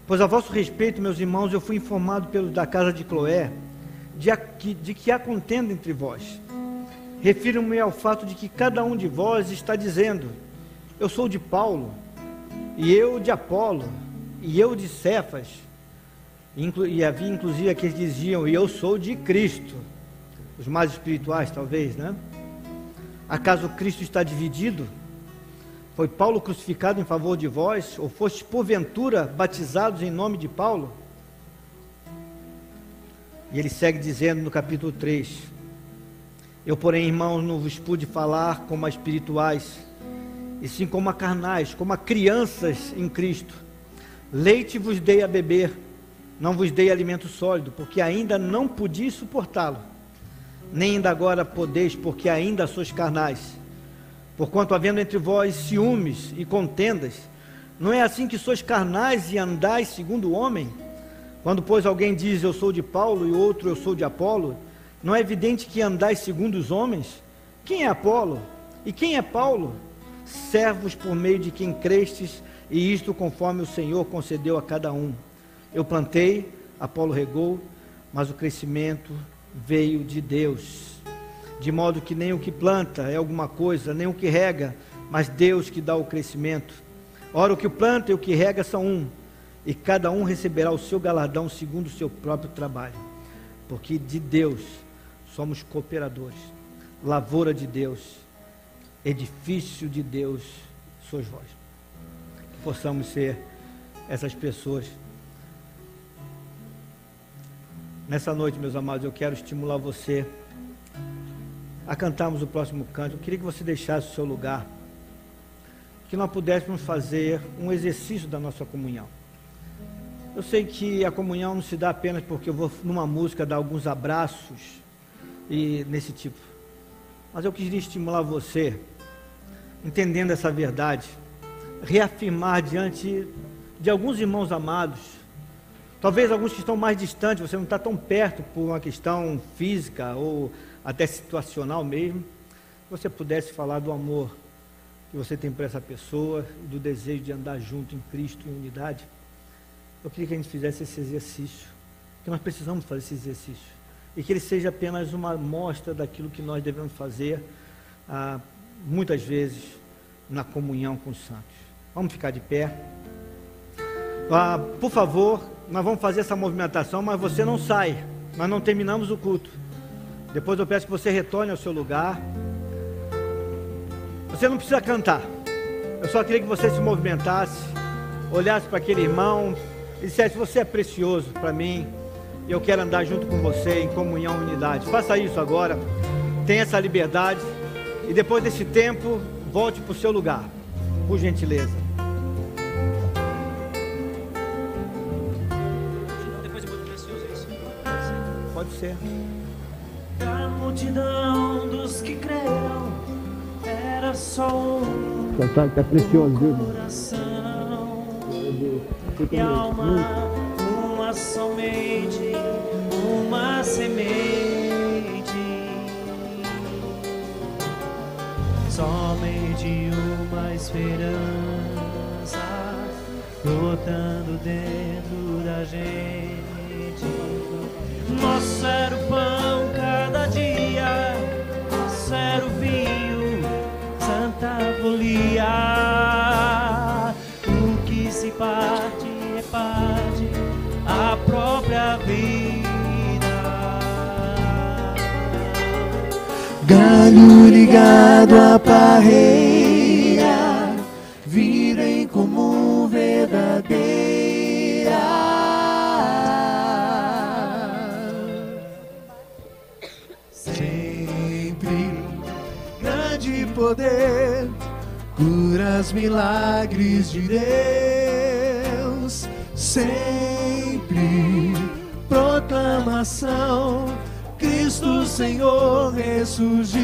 Pois a vosso respeito, meus irmãos, eu fui informado pelos da casa de Cloé, de que há contenda entre vós. Refiro-me ao fato de que cada um de vós está dizendo: eu sou de Paulo, e eu de Apolo, e eu de Cefas, e havia inclusive aqueles que diziam: e eu sou de Cristo, os mais espirituais talvez, né? Acaso Cristo está dividido? Foi Paulo crucificado em favor de vós, ou fostes porventura batizados em nome de Paulo? E ele segue dizendo no capítulo 3: eu, porém, irmãos, não vos pude falar como a espirituais, e sim como a carnais, como a crianças em Cristo. Leite vos dei a beber, não vos dei alimento sólido, porque ainda não podi suportá-lo. Nem ainda agora podeis, porque ainda sois carnais. Porquanto, havendo entre vós ciúmes e contendas, não é assim que sois carnais e andais segundo o homem? Quando, pois, alguém diz: eu sou de Paulo, e outro: eu sou de Apolo, não é evidente que andais segundo os homens? Quem é Apolo? E quem é Paulo? Servos por meio de quem crestes, e isto conforme o Senhor concedeu a cada um. Eu plantei, Apolo regou, mas o crescimento veio de Deus. De modo que nem o que planta é alguma coisa, nem o que rega, mas Deus que dá o crescimento. Ora, o que planta e o que rega são um, e cada um receberá o seu galardão segundo o seu próprio trabalho. Porque de Deus somos cooperadores, lavoura de Deus, edifício de Deus sois vós. Que possamos ser essas pessoas. Nessa noite, meus amados, eu quero estimular você a cantarmos o próximo canto. Eu queria que você deixasse o seu lugar, que nós pudéssemos fazer um exercício da nossa comunhão. Eu sei que a comunhão não se dá apenas porque eu vou numa música dar alguns abraços e nesse tipo, mas eu queria estimular você, entendendo essa verdade, reafirmar diante de alguns irmãos amados, talvez alguns que estão mais distantes, você não está tão perto por uma questão física ou até situacional mesmo, você pudesse falar do amor que você tem por essa pessoa, do desejo de andar junto em Cristo, em unidade. Eu queria que a gente fizesse esse exercício, que nós precisamos fazer esse exercício, e que ele seja apenas uma amostra daquilo que nós devemos fazer, muitas vezes, na comunhão com os santos. Vamos ficar de pé. Por favor, nós vamos fazer essa movimentação, mas você não sai, nós não terminamos o culto. Depois eu peço que você retorne ao seu lugar. Você não precisa cantar, eu só queria que você se movimentasse, olhasse para aquele irmão e dissesse: você é precioso para mim, e eu quero andar junto com você em comunhão e unidade. Faça isso agora, tenha essa liberdade, e depois desse tempo, volte para o seu lugar, por gentileza. Depois é muito precioso isso. Pode ser. Da multidão dos que creram, era só um Tá precioso, viu? coração e alma, uma somente, uma semente, somente uma esperança brotando dentro da gente. Nosso era o pão cada dia, nosso era o vinho, santa folia. O que se parte é parte, a própria vida. Galho ligado à parreira, vida em comum verdadeira. Poder, curas, milagres de Deus, sempre proclamação, Cristo Senhor ressurgiu.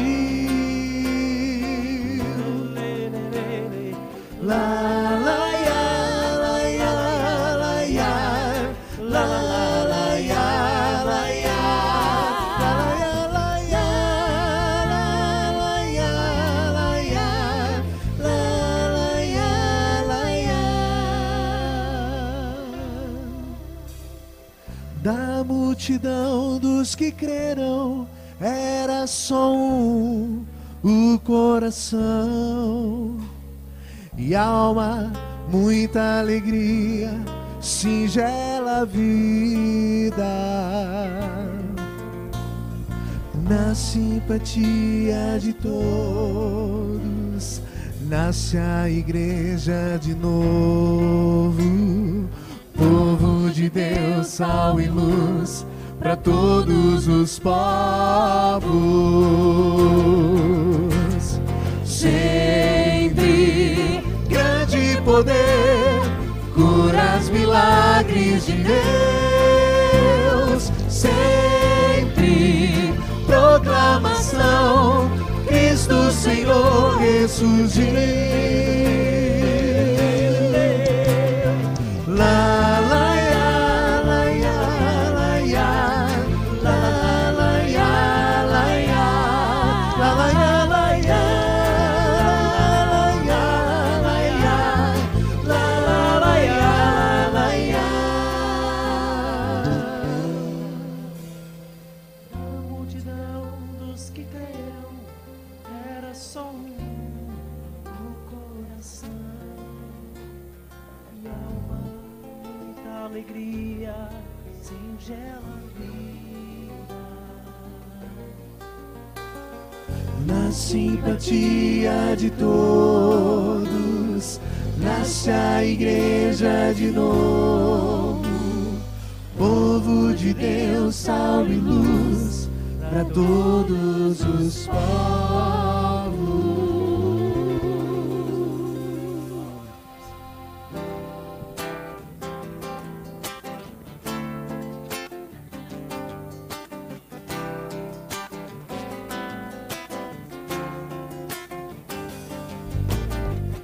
La la ya, la ya, la ya, la la la ya. Da multidão dos que creram, era só um o coração. E alma, muita alegria, singela vida. Na simpatia de todos, nasce a igreja de novo. Povo de Deus, sal e luz para todos os povos. Sempre grande poder, curas, milagres de Deus. Sempre proclamação, Cristo Senhor ressurgiu. La la ya, la ya, la ya, la la ya, la ya, la la ya, la ya, la ya, la la ya, la ya. A multidão dos que creram era só um no coração. E alma, muita alegria, singela vida. Na simpatia de todos, nasce a igreja de novo. Povo de Deus, sal e luz para todos os povos.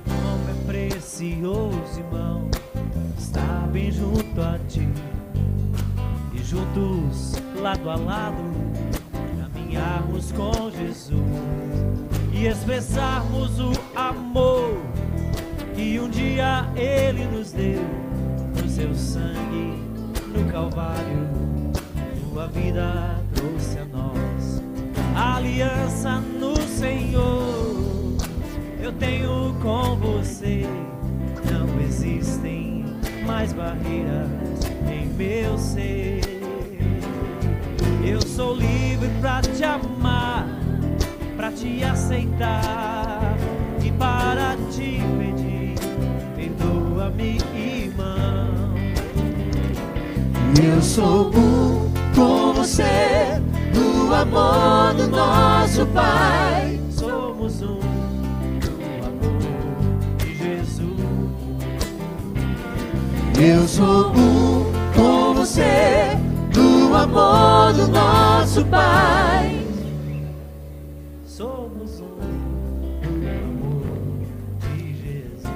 Como é precioso, irmão, estar bem junto a ti. E juntos, lado a lado, caminharmos com Jesus e expressarmos o amor que um dia Ele nos deu no seu sangue no Calvário. Sua vida trouxe a nós a aliança no Senhor. Eu tenho com você, não existem mais barreiras em meu ser. Eu sou livre pra te amar, pra te aceitar e para te pedir, perdoa-me, irmão. Eu sou um com você, no amor do nosso Pai. Somos um no amor de Jesus. Eu sou um com você, no amor do nosso Pai. Somos um no amor de Jesus.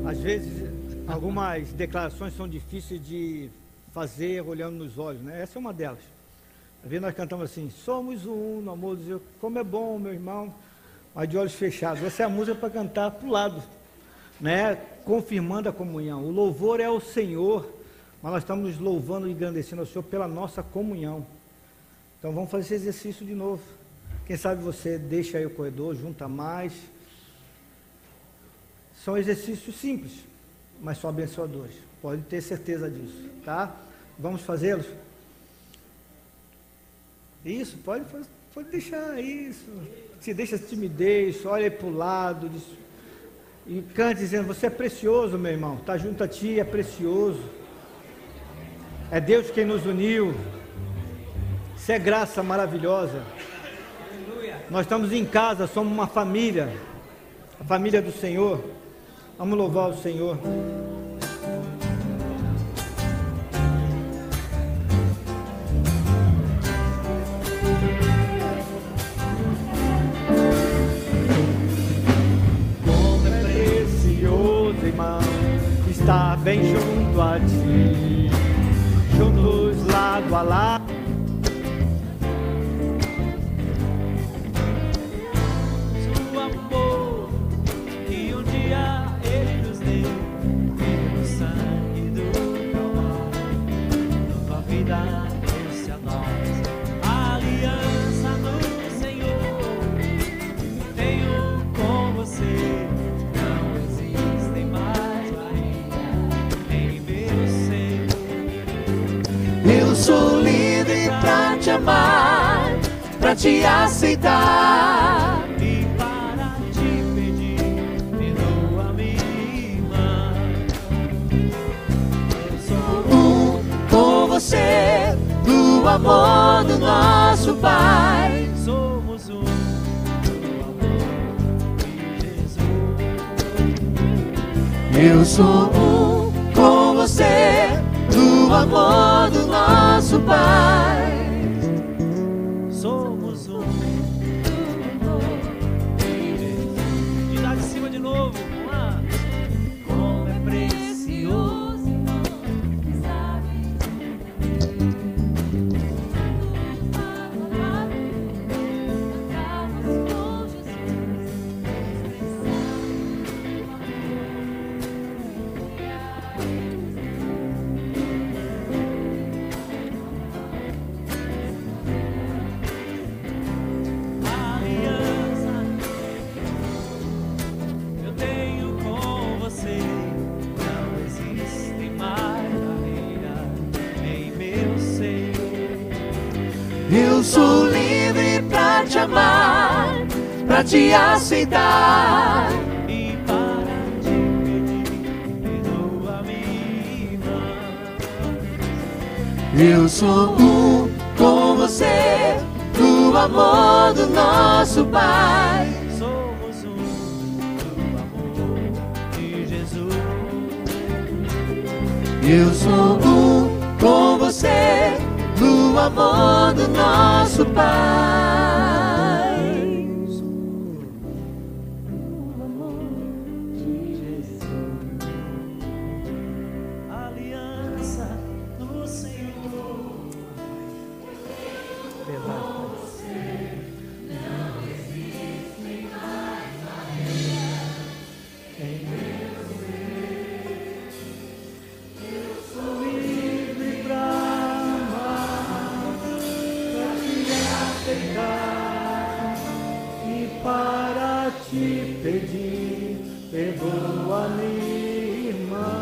Às vezes, algumas declarações são difíceis de fazer olhando nos olhos, né? Essa é uma delas. Às vezes nós cantamos assim: somos um no amor de Deus. Como é bom, meu irmão, mas de olhos fechados. Essa é a música para cantar para o lado, né? Confirmando a comunhão. O louvor é ao Senhor, mas nós estamos louvando e engrandecendo ao Senhor pela nossa comunhão. Então vamos fazer esse exercício de novo. Quem sabe você deixa aí o corredor, junta mais. São exercícios simples, mas são abençoadores. Pode ter certeza disso, tá? Vamos fazê-los? Isso, pode deixar isso. Se deixa timidez, olha aí para o lado. E cante dizendo: você é precioso, meu irmão. Está junto a ti, é precioso. É Deus quem nos uniu. Isso é graça maravilhosa. Nós estamos em casa, somos uma família. A família do Senhor. Vamos louvar o Senhor. Como é precioso, irmão, estar bem junto a ti, juntos lado a lado. O amor que um dia Ele nos deu no sangue do Calvário. trouxe a nós a aliança do Senhor. Tenho com você, não existem mais barreiras em meu ser. Eu sou livre pra te amar, pra te aceitar. E para te pedir, perdoa minha irmã. Eu sou Com você, no amor do nosso Pai. somos um no amor de Jesus. Eu sou com você, no amor do nosso Pai. Somos um no amor de Jesus. E lá de cima de novo, vamos lá. Como é precioso. Aliança eu tenho com você, não existem mais barreiras em meu ser. Eu sou livre pra te amar, pra te aceitar. E para te pedir, perdoa minha irmã. Eu sou com você, no amor do nosso Pai. Somos um no amor de Jesus. Eu sou com você, no amor do nosso Pai. Aliança do Senhor. Livre pra amar, pra te aceitar e para te pedir, perdoa minha irmã.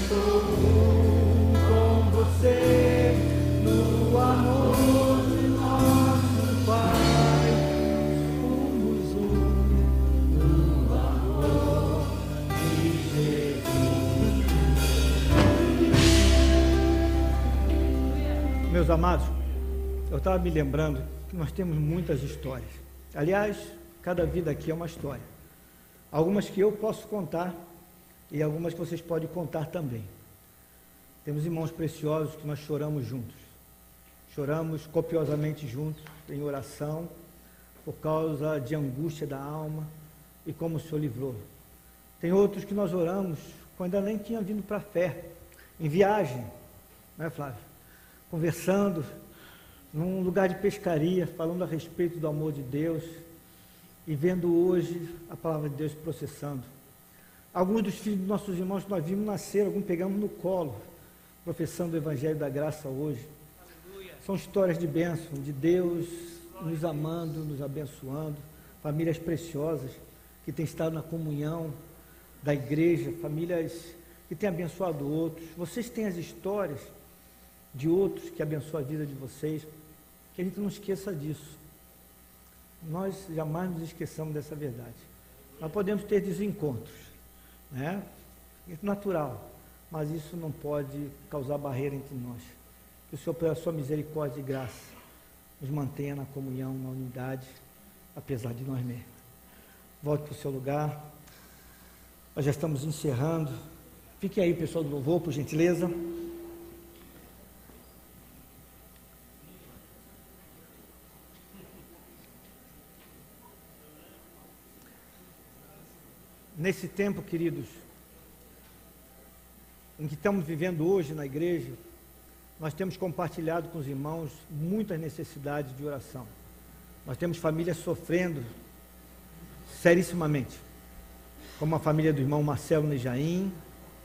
Estou com você no amor do nosso Pai. Somos um no amor de Jesus. Meus amados, eu estava me lembrando que nós temos muitas histórias. Aliás, cada vida aqui é uma história. Algumas que eu posso contar e algumas que vocês podem contar também. Temos irmãos preciosos que nós choramos juntos. Choramos copiosamente juntos, em oração, por causa de angústia da alma e como o Senhor livrou. Tem outros que nós oramos quando ainda nem tinha vindo para a fé, em viagem, não é, Flávio? Conversando, num lugar de pescaria, falando a respeito do amor de Deus e vendo hoje a palavra de Deus processando. Alguns dos filhos dos nossos irmãos que nós vimos nascer, alguns pegamos no colo, professando o Evangelho da Graça hoje. São histórias de bênção, de Deus nos amando, nos abençoando, famílias preciosas que têm estado na comunhão da igreja, famílias que têm abençoado outros. Vocês têm as histórias de outros que abençoam a vida de vocês, que a gente não esqueça disso. Nós jamais nos esqueçamos dessa verdade. Nós podemos ter desencontros, né? É natural, mas isso não pode causar barreira entre nós. Que o Senhor, pela sua misericórdia e graça, nos mantenha na comunhão, na unidade, apesar de nós mesmos. Volte para o seu lugar. Nós já estamos encerrando. Fiquem aí, pessoal do louvor, por gentileza. Nesse tempo, queridos, em que estamos vivendo hoje na igreja, nós temos compartilhado com os irmãos muitas necessidades de oração. Nós temos famílias sofrendo serissimamente, como a família do irmão Marcelo Nejaim,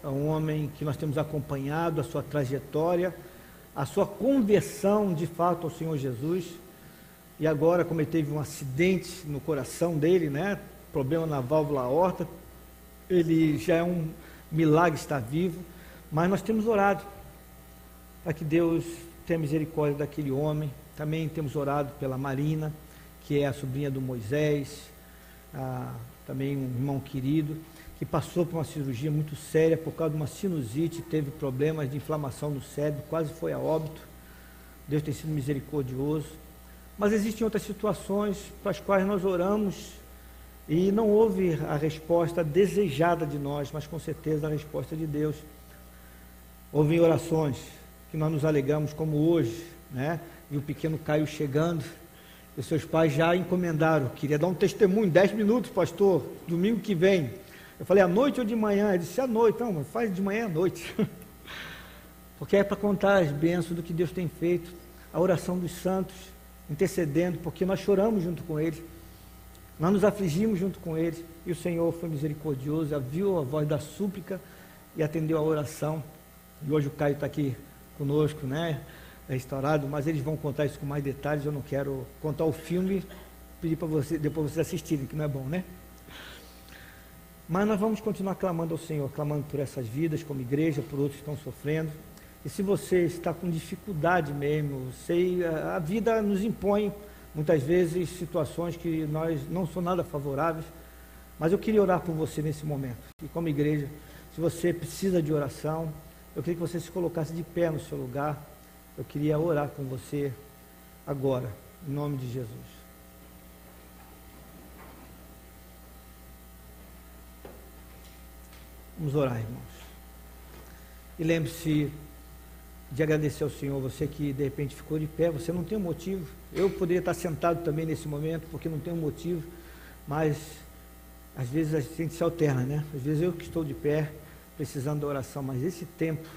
é um homem que nós temos acompanhado a sua trajetória, a sua conversão de fato ao Senhor Jesus. E agora, como ele teve um acidente no coração dele, né, problema na válvula aorta, ele já é um milagre estar vivo, mas nós temos orado para que Deus tenha misericórdia daquele homem. Também temos orado pela Marina, que é a sobrinha do Moisés, também um irmão querido, que passou por uma cirurgia muito séria por causa de uma sinusite, teve problemas de inflamação no cérebro, quase foi a óbito. Deus tem sido misericordioso. Mas existem outras situações para as quais nós oramos e não houve a resposta desejada de nós, mas com certeza a resposta de Deus. Houve orações que nós nos alegamos, como hoje, né? E o pequeno Caio chegando, e seus pais já encomendaram, queria dar um testemunho, 10 minutos, pastor, domingo que vem. Eu falei, à noite ou de manhã? Ele disse, à noite. Não, mas faz de manhã à noite. Porque é para contar as bênçãos do que Deus tem feito, a oração dos santos, intercedendo, porque nós choramos junto com ele, nós nos afligimos junto com ele, e o Senhor foi misericordioso, ouviu a voz da súplica e atendeu a oração. E hoje o Caio está aqui conosco, né, restaurado, mas eles vão contar isso com mais detalhes. Eu não quero contar o filme, pedir para depois vocês assistirem, que não é bom, né? Mas nós vamos continuar clamando ao Senhor, clamando por essas vidas, como igreja, por outros que estão sofrendo. E se você está com dificuldade mesmo, sei, a vida nos impõe muitas vezes situações que nós não são nada favoráveis, mas eu queria orar por você nesse momento. E como igreja, se você precisa de oração, eu queria que você se colocasse de pé no seu lugar. Eu queria orar com você agora, em nome de Jesus. Vamos orar, irmãos. E lembre-se de agradecer ao Senhor, você que de repente ficou de pé, você não tem um motivo. Eu poderia estar sentado também nesse momento, porque não tem um motivo, mas às vezes a gente se alterna, né? Às vezes eu que estou de pé, precisando da oração, mas esse tempo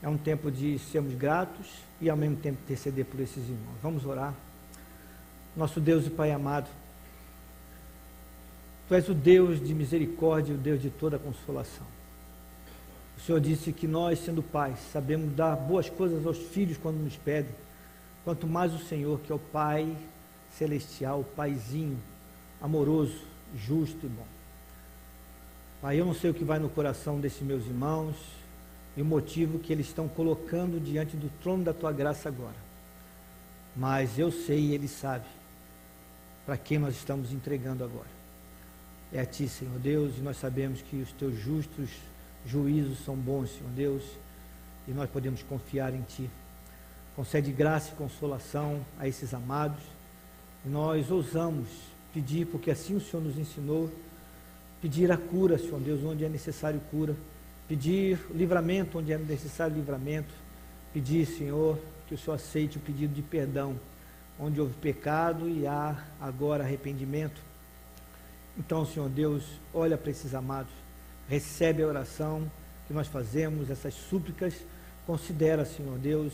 é um tempo de sermos gratos e ao mesmo tempo interceder por esses irmãos. Vamos orar. Nosso Deus e Pai amado, Tu és o Deus de misericórdia e o Deus de toda consolação. O Senhor disse que nós, sendo pais, sabemos dar boas coisas aos filhos quando nos pedem, quanto mais o Senhor, que é o Pai celestial, o Paizinho, amoroso, justo e bom. Pai, eu não sei o que vai no coração desses meus irmãos e o motivo que eles estão colocando diante do trono da Tua graça agora, mas eu sei e Ele sabe para quem nós estamos entregando agora. É a Ti, Senhor Deus, e nós sabemos que os Teus justos juízos são bons, Senhor Deus, e nós podemos confiar em Ti. Concede graça e consolação a esses amados. Nós ousamos pedir, porque assim o Senhor nos ensinou, pedir a cura, Senhor Deus, onde é necessário cura, pedir livramento onde é necessário livramento, pedir, Senhor, que o Senhor aceite o pedido de perdão, onde houve pecado e há agora arrependimento. Então, Senhor Deus, olha para esses amados, recebe a oração que nós fazemos, essas súplicas, considera, Senhor Deus,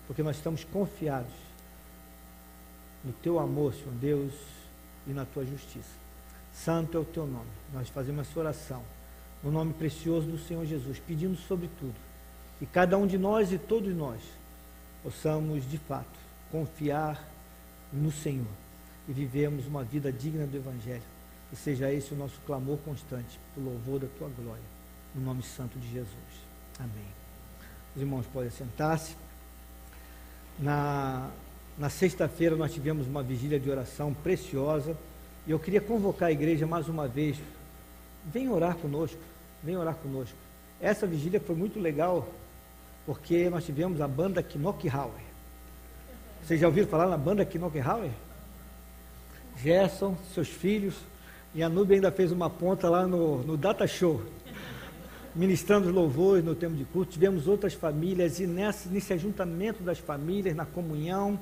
porque nós estamos confiados no Teu amor, Senhor Deus, e na Tua justiça. Santo é o Teu nome. Nós fazemos essa oração no nome precioso do Senhor Jesus, pedindo sobre tudo que cada um de nós e todos nós possamos, de fato, confiar no Senhor e vivemos uma vida digna do Evangelho. Que seja esse o nosso clamor constante, pelo louvor da Tua glória, no nome santo de Jesus. Amém. Os irmãos podem sentar-se. Na sexta-feira nós tivemos uma vigília de oração preciosa, e eu queria convocar a igreja mais uma vez. Vem orar conosco, vem orar conosco. Essa vigília foi muito legal, porque nós tivemos a banda Knock-Hauer. Vocês já ouviram falar na banda Knock-Hauer? Gerson, seus filhos, e a Nubia ainda fez uma ponta lá no Data Show, ministrando os louvores no tempo de culto. Tivemos outras famílias, e nesse ajuntamento das famílias, na comunhão,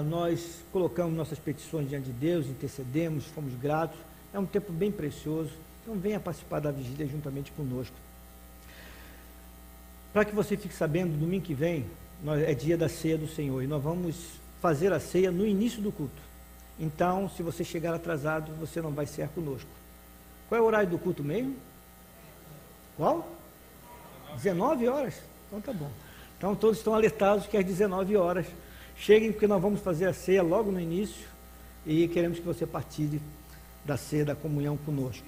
nós colocamos nossas petições diante de Deus, intercedemos, fomos gratos. É um tempo bem precioso, então venha participar da vigília juntamente conosco. Para que você fique sabendo, domingo que vem é dia da ceia do Senhor, e nós vamos fazer a ceia no início do culto. Então, se você chegar atrasado, você não vai cear conosco. Qual é o horário do culto mesmo? Qual? 19 horas? Então tá bom. Então todos estão alertados que às 19 horas cheguem, porque nós vamos fazer a ceia logo no início e queremos que você partilhe da ceia, da comunhão conosco.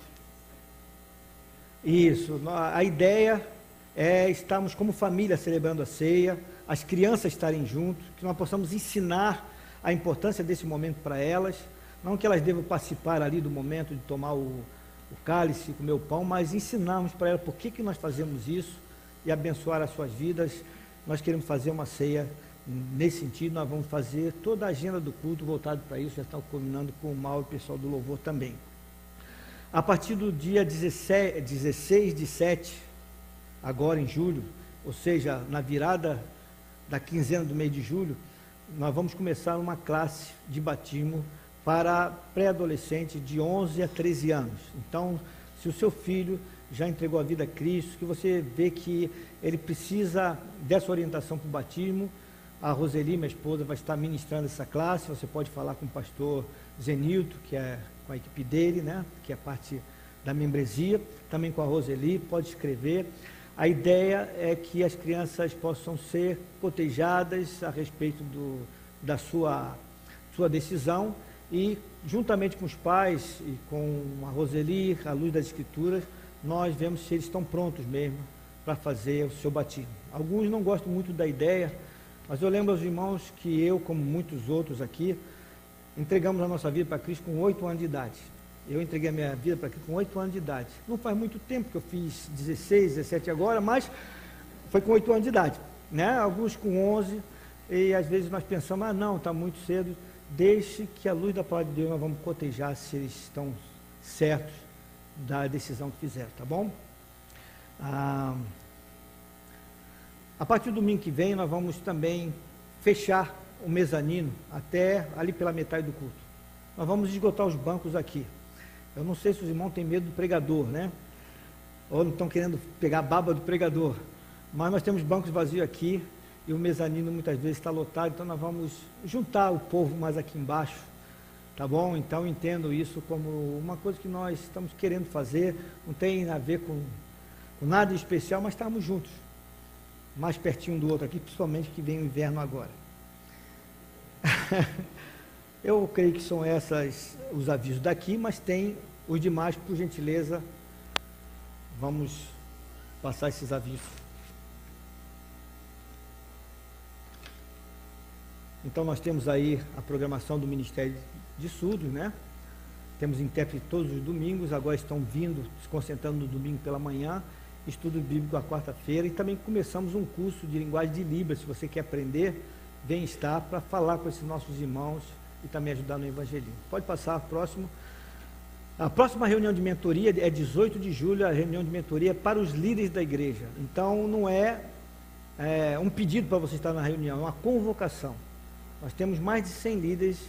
Isso, a ideia é estarmos como família celebrando a ceia, as crianças estarem juntos, que nós possamos ensinar a importância desse momento para elas, não que elas devam participar ali do momento de tomar o cálice, comer o pão, mas ensinarmos para elas por que nós fazemos isso e abençoar as suas vidas. Nós queremos fazer uma ceia nesse sentido, nós vamos fazer toda a agenda do culto voltado para isso, já estão combinando com o Mauro e o pessoal do louvor também. A partir do dia 16/7, agora em julho, ou seja, na virada da quinzena do mês de julho, nós vamos começar uma classe de batismo para pré-adolescente de 11 a 13 anos. Então, se o seu filho já entregou a vida a Cristo, que você vê que ele precisa dessa orientação para o batismo, a Roseli, minha esposa, vai estar ministrando essa classe. Você pode falar com o pastor Zenildo, que é com a equipe dele, né, que é parte da membresia, também com a Roseli, pode escrever. A ideia é que as crianças possam ser cotejadas a respeito da sua decisão e, juntamente com os pais e com a Roseli, à luz das Escrituras, nós vemos se eles estão prontos mesmo para fazer o seu batismo. Alguns não gostam muito da ideia, mas eu lembro aos irmãos que eu, como muitos outros aqui, entregamos a nossa vida para Cristo com 8 anos de idade. Eu entreguei a minha vida para Cristo com 8 anos de idade. Não faz muito tempo que eu fiz 16, 17 agora, mas foi com 8 anos de idade, né? Alguns com 11, e às vezes nós pensamos, não, está muito cedo. Deixe que a luz da palavra de Deus nós vamos cotejar se eles estão certos da decisão que fizeram, tá bom? A partir do domingo que vem nós vamos também fechar o mezanino até ali pela metade do culto. Nós vamos esgotar os bancos aqui. Eu não sei se os irmãos têm medo do pregador, né? Ou não estão querendo pegar a baba do pregador, mas nós temos bancos vazios aqui e o mezanino muitas vezes está lotado, então nós vamos juntar o povo mais aqui embaixo, tá bom? Então entendo isso como uma coisa que nós estamos querendo fazer, não tem a ver com nada de especial, mas estamos juntos, mais pertinho do outro aqui, principalmente que vem o inverno agora. Eu creio que são esses os avisos daqui, mas tem os demais, por gentileza, vamos passar esses avisos. Então nós temos aí a programação do Ministério de Estudos, né? Temos intérprete todos os domingos, agora estão vindo, se concentrando no domingo pela manhã, estudo bíblico à quarta-feira, e também começamos um curso de linguagem de Libras. Se você quer aprender, vem estar para falar com esses nossos irmãos e também ajudar no evangelismo. Pode passar próximo. A próxima reunião de mentoria é 18 de julho, a reunião de mentoria é para os líderes da igreja. Então não é um pedido para você estar na reunião, é uma convocação. Nós temos mais de 100 líderes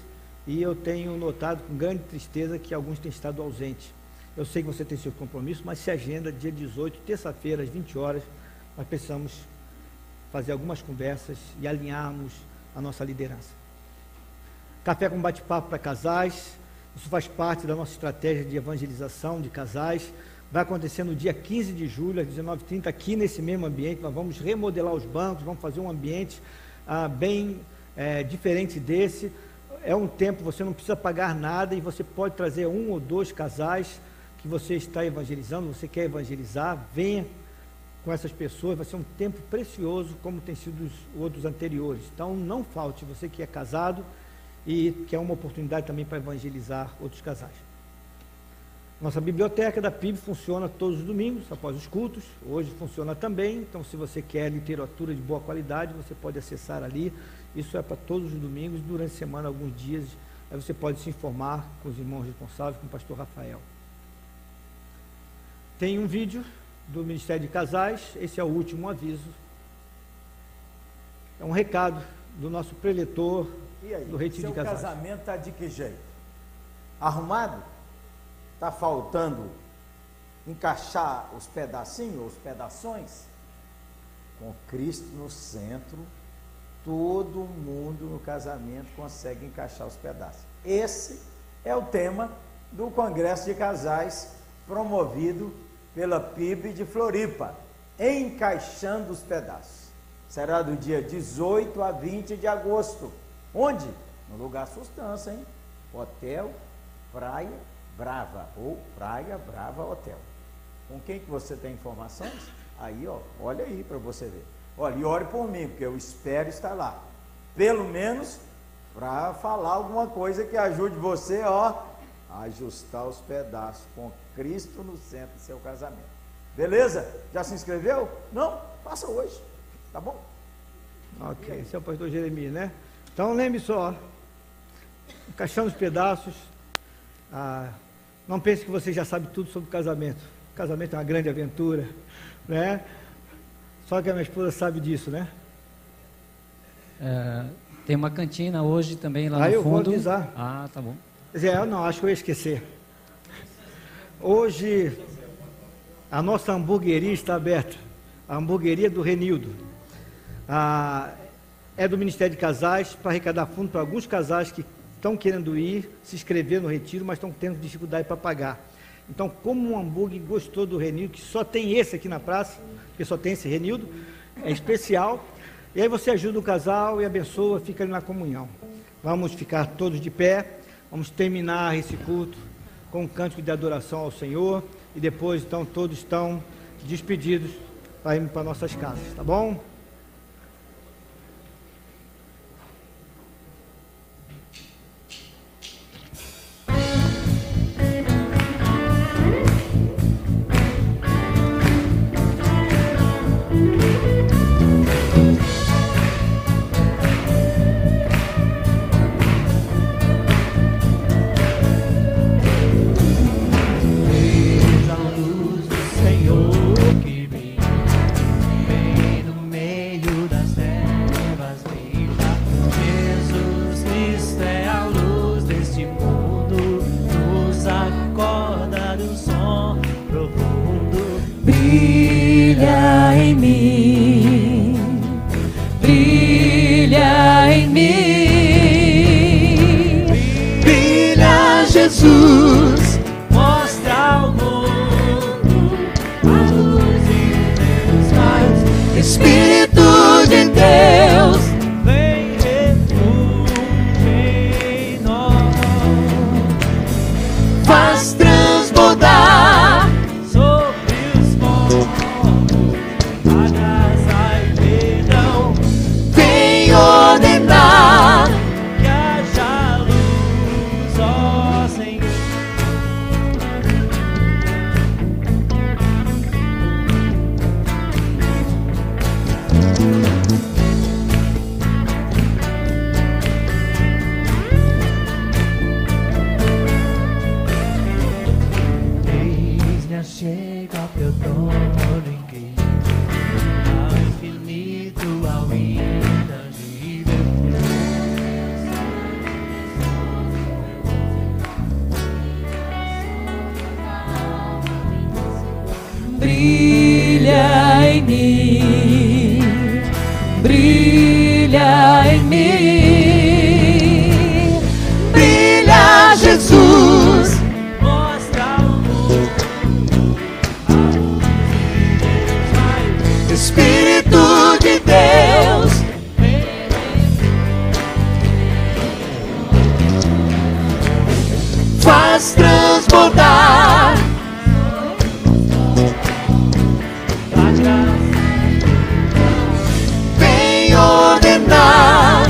e eu tenho notado com grande tristeza que alguns têm estado ausentes. Eu sei que você tem seu compromisso, mas se agenda dia 18, terça-feira, às 20 horas, nós precisamos fazer algumas conversas e alinharmos a nossa liderança. Café com bate-papo para casais, isso faz parte da nossa estratégia de evangelização de casais. Vai acontecer no dia 15 de julho, às 19h30, aqui nesse mesmo ambiente. Nós vamos remodelar os bancos, vamos fazer um ambiente bem diferente desse. É um tempo, você não precisa pagar nada e você pode trazer 1 ou 2 casais que você está evangelizando, você quer evangelizar, venha com essas pessoas, vai ser um tempo precioso, como tem sido os outros anteriores. Então não falte, você que é casado e quer uma oportunidade também para evangelizar outros casais. Nossa biblioteca da PIB funciona todos os domingos, após os cultos, hoje funciona também, então se você quer literatura de boa qualidade, você pode acessar ali, isso é para todos os domingos, durante a semana, alguns dias, aí você pode se informar com os irmãos responsáveis, com o pastor Rafael. Tem um vídeo do Ministério de Casais, esse é o último aviso, é um recado do nosso preletor do Retiro de Casais. Seu casamento está de que jeito? Arrumado? Está faltando encaixar os pedacinhos, os pedações? Com Cristo no centro, todo mundo no casamento consegue encaixar os pedaços. Esse é o tema do Congresso de Casais promovido pela PIB de Floripa. Encaixando os Pedaços. Será do dia 18 a 20 de agosto. Onde? No lugar Sustância, hein? Hotel Praia Brava, ou Praia Brava Hotel. Com quem que você tem informações? Aí, ó, olha aí para você ver. Olha, e ore por mim, porque eu espero estar lá. Pelo menos para falar alguma coisa que ajude você, ó, a ajustar os pedaços com Cristo no centro do seu casamento. Beleza? Já se inscreveu? Não? Faça hoje, tá bom? Ok, esse é o pastor Jeremias, né? Então lembre só, encaixando os pedaços, não pense que você já sabe tudo sobre casamento. Casamento é uma grande aventura, né? Só que a minha esposa sabe disso, né? Tem uma cantina hoje também lá no fundo. Eu vou avisar. Ah, tá bom. Quer dizer, eu não, acho que eu ia esquecer. Hoje, a nossa hamburgueria está aberta. A hamburgueria do Renildo. É do Ministério de Casais, para arrecadar fundo para alguns casais que estão querendo ir, se inscrever no retiro, mas estão tendo dificuldade para pagar. Então, como um hambúrguer gostou do Renildo, que só tem esse aqui na praça, porque só tem esse Renildo, é especial, e aí você ajuda o casal e abençoa, fica ali na comunhão. Vamos ficar todos de pé, vamos terminar esse culto com um cântico de adoração ao Senhor, e depois, então, todos estão despedidos para irmos para nossas casas, tá bom? Brilha em mim, brilha em mim, brilha Jesus, mostra ao mundo a luz de Deus, Espírito de Deus, vem refúgio em nós, faz transbordar ordenar que haja luz, ó Senhor. Eis-me chega ao teu trono em Cristo, ao infinito, ao brilha em mim, brilha em mim, brilha Jesus, mostra ao mundo a luz de Deus, Espírito de Deus, faz transbordar ordenar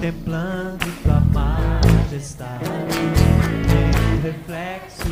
contemplando tua majestade, reflexo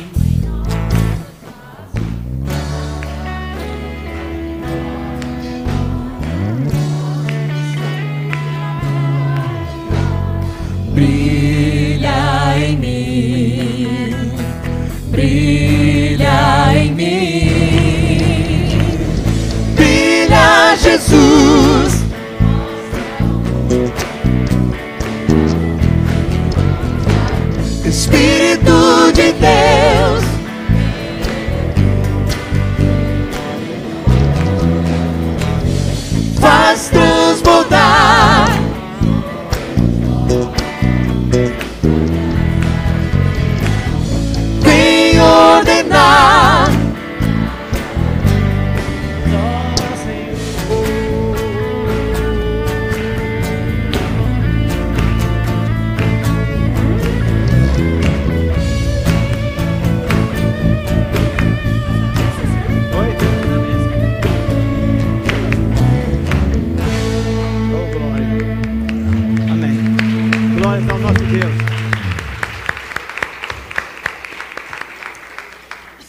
nosso Deus.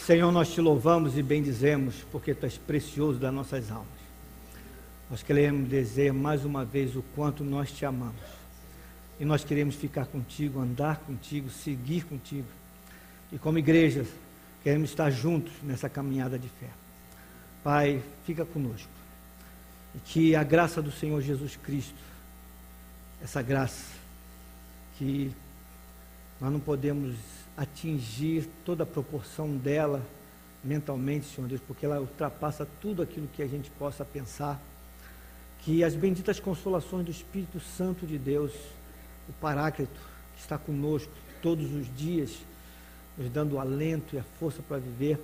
Senhor, nós te louvamos e bendizemos, porque tu és precioso das nossas almas. Nós queremos dizer mais uma vez o quanto nós te amamos. E nós queremos ficar contigo, andar contigo, seguir contigo. E como igreja, queremos estar juntos nessa caminhada de fé. Pai, fica conosco. E que a graça do Senhor Jesus Cristo, essa graça que nós não podemos atingir toda a proporção dela mentalmente, Senhor Deus, porque ela ultrapassa tudo aquilo que a gente possa pensar. Que as benditas consolações do Espírito Santo de Deus, o Paráclito, que está conosco todos os dias, nos dando o alento e a força para viver,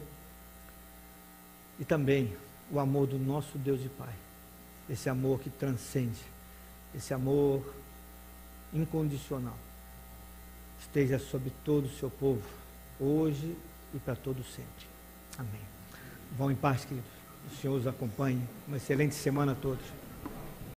e também o amor do nosso Deus e Pai, esse amor que transcende, esse amor incondicional, esteja sobre todo o seu povo, hoje e para todo sempre. Amém. Vão em paz, queridos. O Senhor os acompanhe. Uma excelente semana a todos.